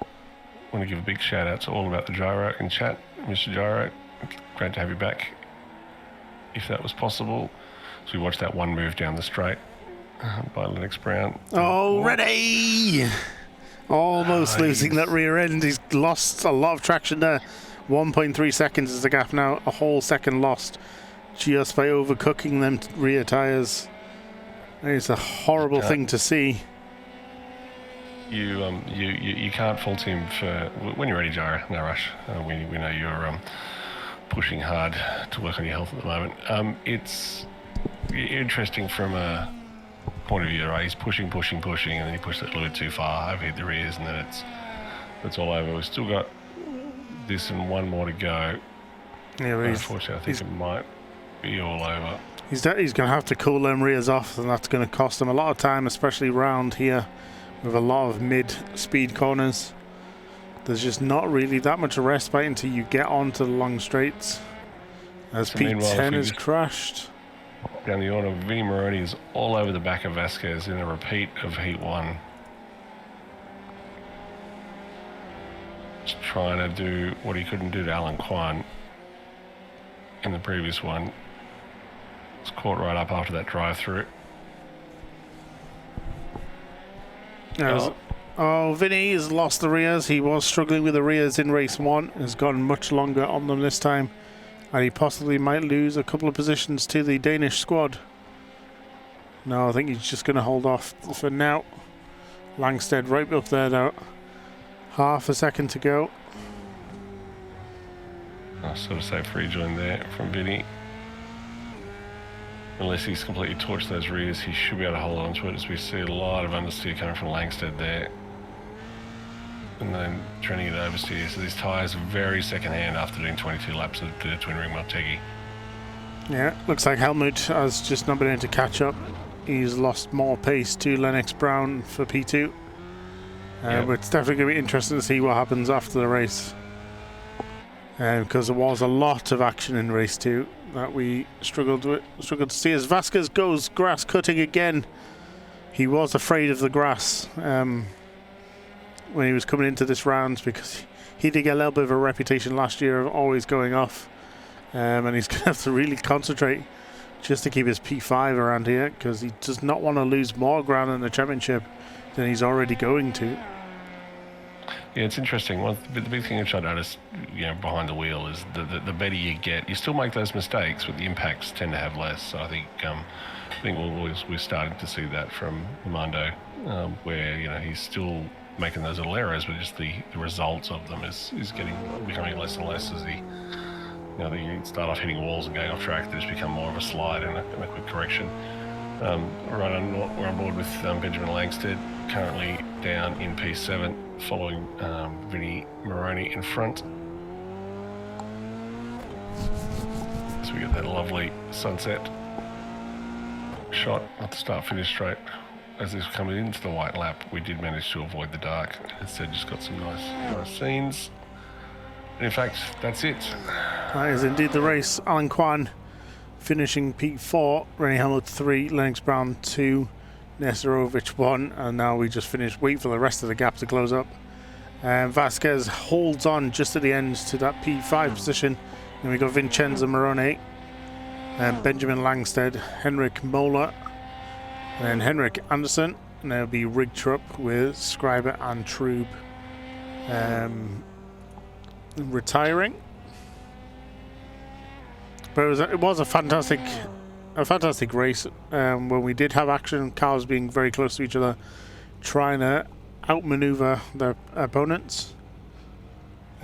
I want to give a big shout out to All About the Gyro in chat. Mr. Gyro, great to have you back, if that was possible. So we watched that one move down the straight by Lennox Brown. Oh, ready! Almost losing that rear end. He's lost a lot of traction there. 1.3 seconds is the gap now. A whole second lost just by overcooking them rear tyres. It's a horrible thing to see. You can't fault him for when you're ready, Gyro. No rush. We know you're pushing hard to work on your health at the moment. It's interesting from a point of view, right? He's pushing, and then he pushed it a little bit too far, overhit the rears, and then it's all over. We've still got this and one more to go. Yeah, but unfortunately, I think it might be all over. He's going to have to cool them rears off, and that's going to cost him a lot of time, especially round here with a lot of mid-speed corners. There's just not really that much respite until you get onto the long straights. As P10 has crashed. Down the order, Vinny Moroni is all over the back of Vasquez in a repeat of Heat 1. trying to do what he couldn't do to Alan Kwan in the previous one. Was caught right up after that drive-through. Vinny has lost the rears. He was struggling with the rears in race 1. Has gone much longer on them this time. And he possibly might lose a couple of positions to the Danish squad. No, I think he's just going to hold off for now. Langstead right up there though. Half a second to go. Sort of safe rejoin there from Vinny. Unless he's completely torched those rears, he should be able to hold on to it, as we see a lot of understeer coming from Langstead there. And then trending it oversteer. So these tyres are very second-hand after doing 22 laps of the twin ring Motegi. Yeah, looks like Helmut has just not been able to catch up. He's lost more pace to Lennox Brown for P2. But it's definitely going to be interesting to see what happens after the race. Because there was a lot of action in race 2 that we struggled to see. As Vasquez goes grass cutting again. He was afraid of the grass when he was coming into this round, because he did get a little bit of a reputation last year of always going off. And he's going to have to really concentrate just to keep his P5 around here, because he does not want to lose more ground in the championship than he's already going to. Yeah, it's interesting. The big thing which I noticed, behind the wheel is the better you get, you still make those mistakes, but the impacts tend to have less. So I think we're starting to see that from Armando, where he's still making those little errors, but just the results of them is becoming less and less as you start off hitting walls and going off track. They just become more of a slide and a quick correction. We're on board with Benjamin Langstead, currently down in P7, following Vinny Moroni in front. So we get that lovely sunset shot at the start-finish straight. As this was coming into the white lap, we did manage to avoid the dark. Instead, just got some nice scenes. And in fact, that's it. That is indeed the race. Alan Kwan finishing P4, Rennie Helmut 3, Lennox Brown 2, Nestorovich 1, and now we just wait for the rest of the gap to close up. Vasquez holds on just at the end to that P5 position. Then we got Vincenzo Moroni, Benjamin Langstead, Henrik Mola, and then Henrik Anderson, and there'll be Rigtrup with Scriber and Trube retiring. But it was a fantastic race when we did have action. Cars being very close to each other, trying to outmaneuver their opponents.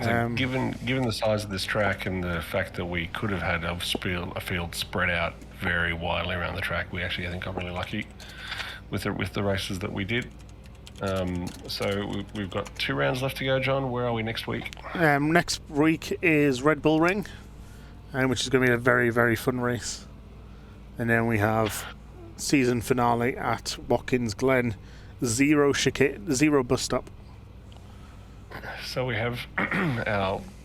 So given the size of this track and the fact that we could have had a field spread out very widely around the track, we actually, I think, got really lucky with the races that we did. So we've got 2 rounds left to go, John. Where are we next week? Next week is Red Bull Ring, which is going to be a very, very fun race. And then we have season finale at Watkins Glen, 0 bus stop. So we have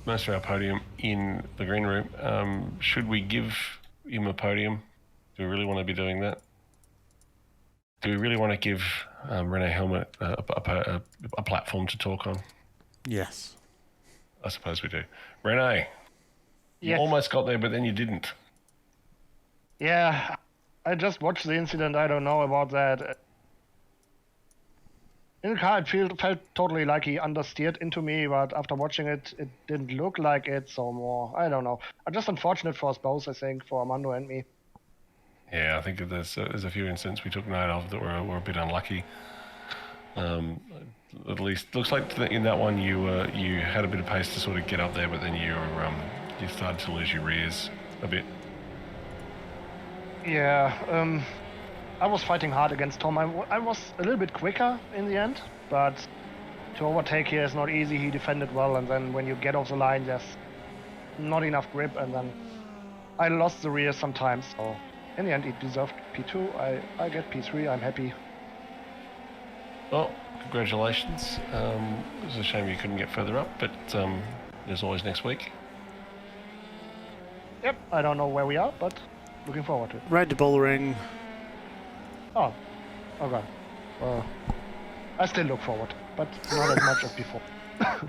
most of our podium in the green room. Should we give him a podium? Do we really want to be doing that? Do we really want to give Renee Helmut a platform to talk on? Yes. I suppose we do. Renee, you Yes. almost got there, but then you didn't. Yeah, I just watched the incident. I don't know about that. In the car, it felt totally like he understeered into me, but after watching it, it didn't look like it. So more, I don't know. Just unfortunate for us both, I think, for Armando and me. Yeah, I think there's a few incidents we took note of that were a bit unlucky. At least looks like in that one you had a bit of pace to sort of get up there, but then you started to lose your rears a bit. Yeah, I was fighting hard against Tom. I was a little bit quicker in the end, but to overtake here is not easy. He defended well, and then when you get off the line, there's not enough grip, and then I lost the rear sometimes. So in the end, he deserved P2. I get P3. I'm happy. Well, congratulations. It was a shame you couldn't get further up, but there's always next week. Yep, I don't know where we are, but looking forward to it. Red Bull Ring. Oh, okay. I still look forward, but not as much as before.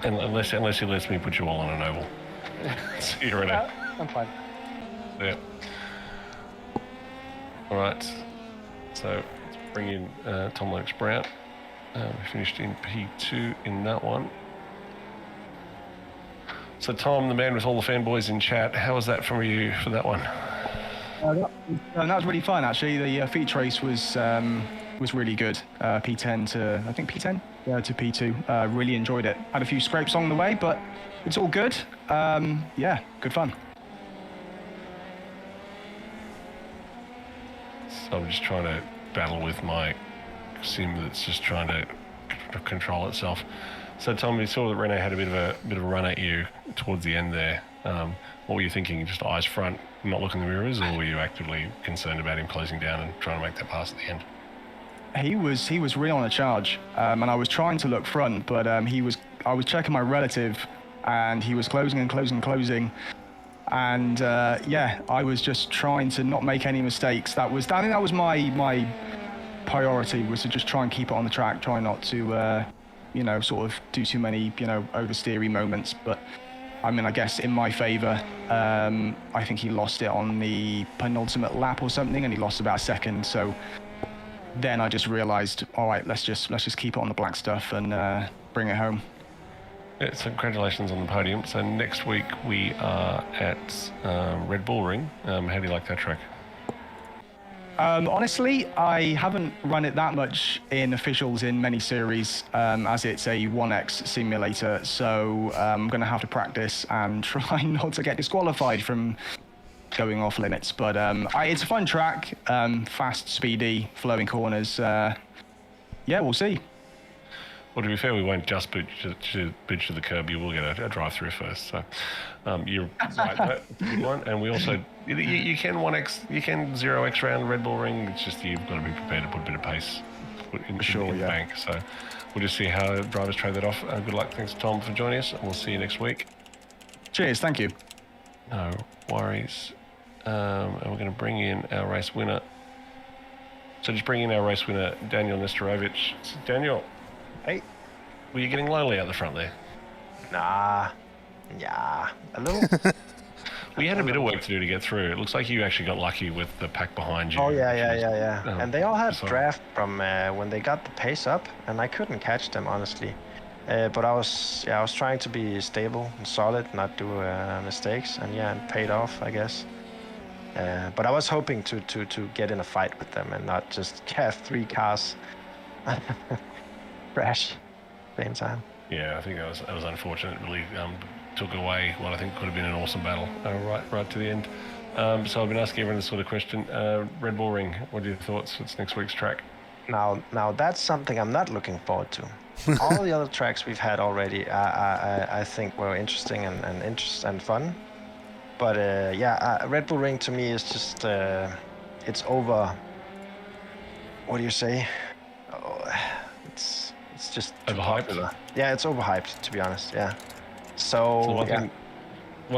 unless he lets me put you all on an oval. See you ready. I'm fine. Yeah. All right. So let's bring in Tom Lennox Brown. We finished in P2 in that one. So Tom, the man with all the fanboys in chat, how was that from you for that one? That was really fun, actually. The feature race was really good. P10 to, I think P10? Yeah, to P2. Really enjoyed it. Had a few scrapes along the way, but it's all good. Yeah, good fun. So I'm just trying to battle with my sim that's just trying to control itself. So Tom, we saw that Renault had a bit of a run at you towards the end there. What were you thinking? Just eyes front, not looking in the mirrors, or were you actively concerned about him closing down and trying to make that pass at the end? He was really on a charge, and I was trying to look front, but I was checking my relative, and he was closing and closing. And yeah, I was just trying to not make any mistakes. I think that was my priority, was to just try and keep it on the track, try not to sort of do too many oversteery moments. But I mean, I guess in my favor, I think he lost it on the penultimate lap or something, and he lost about a second. So then I just realized, all right, let's just keep it on the black stuff and bring it home. Yeah, so congratulations on the podium. So next week we are at Red Bull Ring. How do you like that track? Honestly, I haven't run it that much in officials in many series, as it's a 1X simulator, so I'm going to have to practice and try not to get disqualified from going off limits. But it's a fun track, fast, speedy, flowing corners. Yeah, we'll see. Well, to be fair, we won't just boot to the curb. You will get a drive-through first. So you're right. That's a good one. And we also, you can 1X, you can 0X round Red Bull Ring. It's just you've got to be prepared to put a bit of pace in the bank. So we'll just see how drivers trade that off. Good luck. Thanks, Tom, for joining us. And we'll see you next week. Cheers. Thank you. No worries. And we're going to bring in our race winner. So just bring in our race winner, Daniel Nesterovich. So Daniel. Hey. Were you getting lonely out the front there? Nah. Yeah. A little. We had a bit of work to do to get through. It looks like you actually got lucky with the pack behind you. Oh, yeah. And they all had so- draft from when they got the pace up, and I couldn't catch them, honestly. But I was trying to be stable and solid, not do mistakes, and it paid off, I guess. But I was hoping to get in a fight with them and not just have 3 cars crash same time. Yeah, I think that was unfortunate. It really took away what I think could have been an awesome battle right to the end. So I've been asking everyone this sort of question. Red Bull Ring, what are your thoughts? What's next week's track? Now that's something I'm not looking forward to. All the other tracks we've had already, I think were interesting and fun. But Red Bull Ring to me is just it's over. What do you say? Oh, it's just too Overhyped? popular. Yeah, it's overhyped, to be honest. Yeah. So One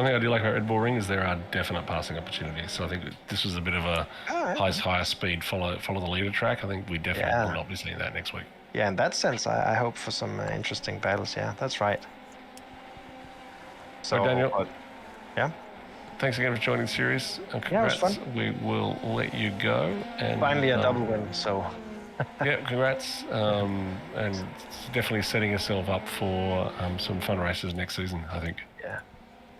thing I do like about Red Bull Ring is there are definite passing opportunities. So I think this was a bit of a higher speed, follow the leader track. I think we definitely will not be seeing that next week. Yeah, in that sense, I hope for some interesting battles. Yeah, that's right. So, Daniel. Yeah. Thanks again for joining the series. Congrats. Yeah, it was fun. We will let you go. And Finally a double win, so. Yeah, congrats. And definitely setting yourself up for some fun races next season, I think.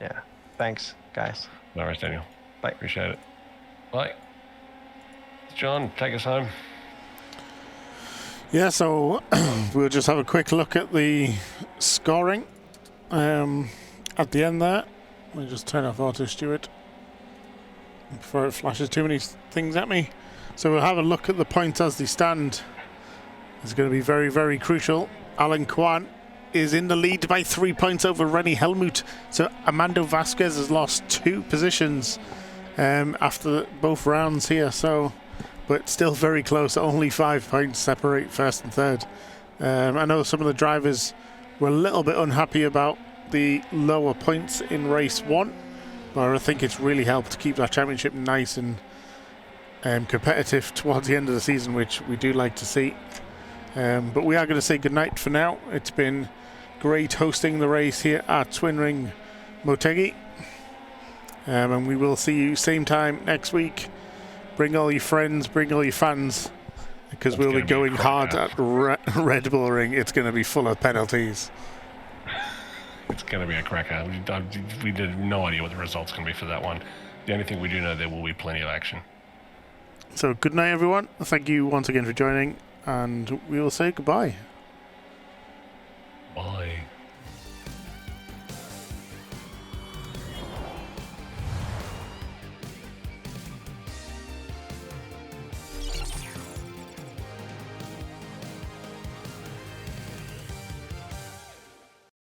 Yeah. Thanks, guys. No worries, Daniel. Bye. Appreciate it. Bye. John, take us home. Yeah, so we'll just have a quick look at the scoring at the end there. Let me just turn off Auto Steward before it flashes too many things at me. So we'll have a look at the points as they stand. It's going to be very, very crucial. Alan Kwan is in the lead by 3 points over Rennie Helmut. So Armando Vasquez has lost 2 positions after both rounds here. So, but still very close. Only 5 points separate first and third. I know some of the drivers were a little bit unhappy about the lower points in race 1, but I think it's really helped to keep that championship nice and competitive towards the end of the season, which we do like to see. But we are going to say goodnight for now. It's been great hosting the race here at Twin Ring Motegi. And we will see you same time next week. Bring all your friends, bring all your fans, because we'll be going hard at Red Bull Ring. It's going to be full of penalties. It's going to be a cracker. We did no idea what the result's going to be for that one. The only thing we do know, there will be plenty of action. So good night, everyone. Thank you once again for joining, and we will say goodbye. Bye.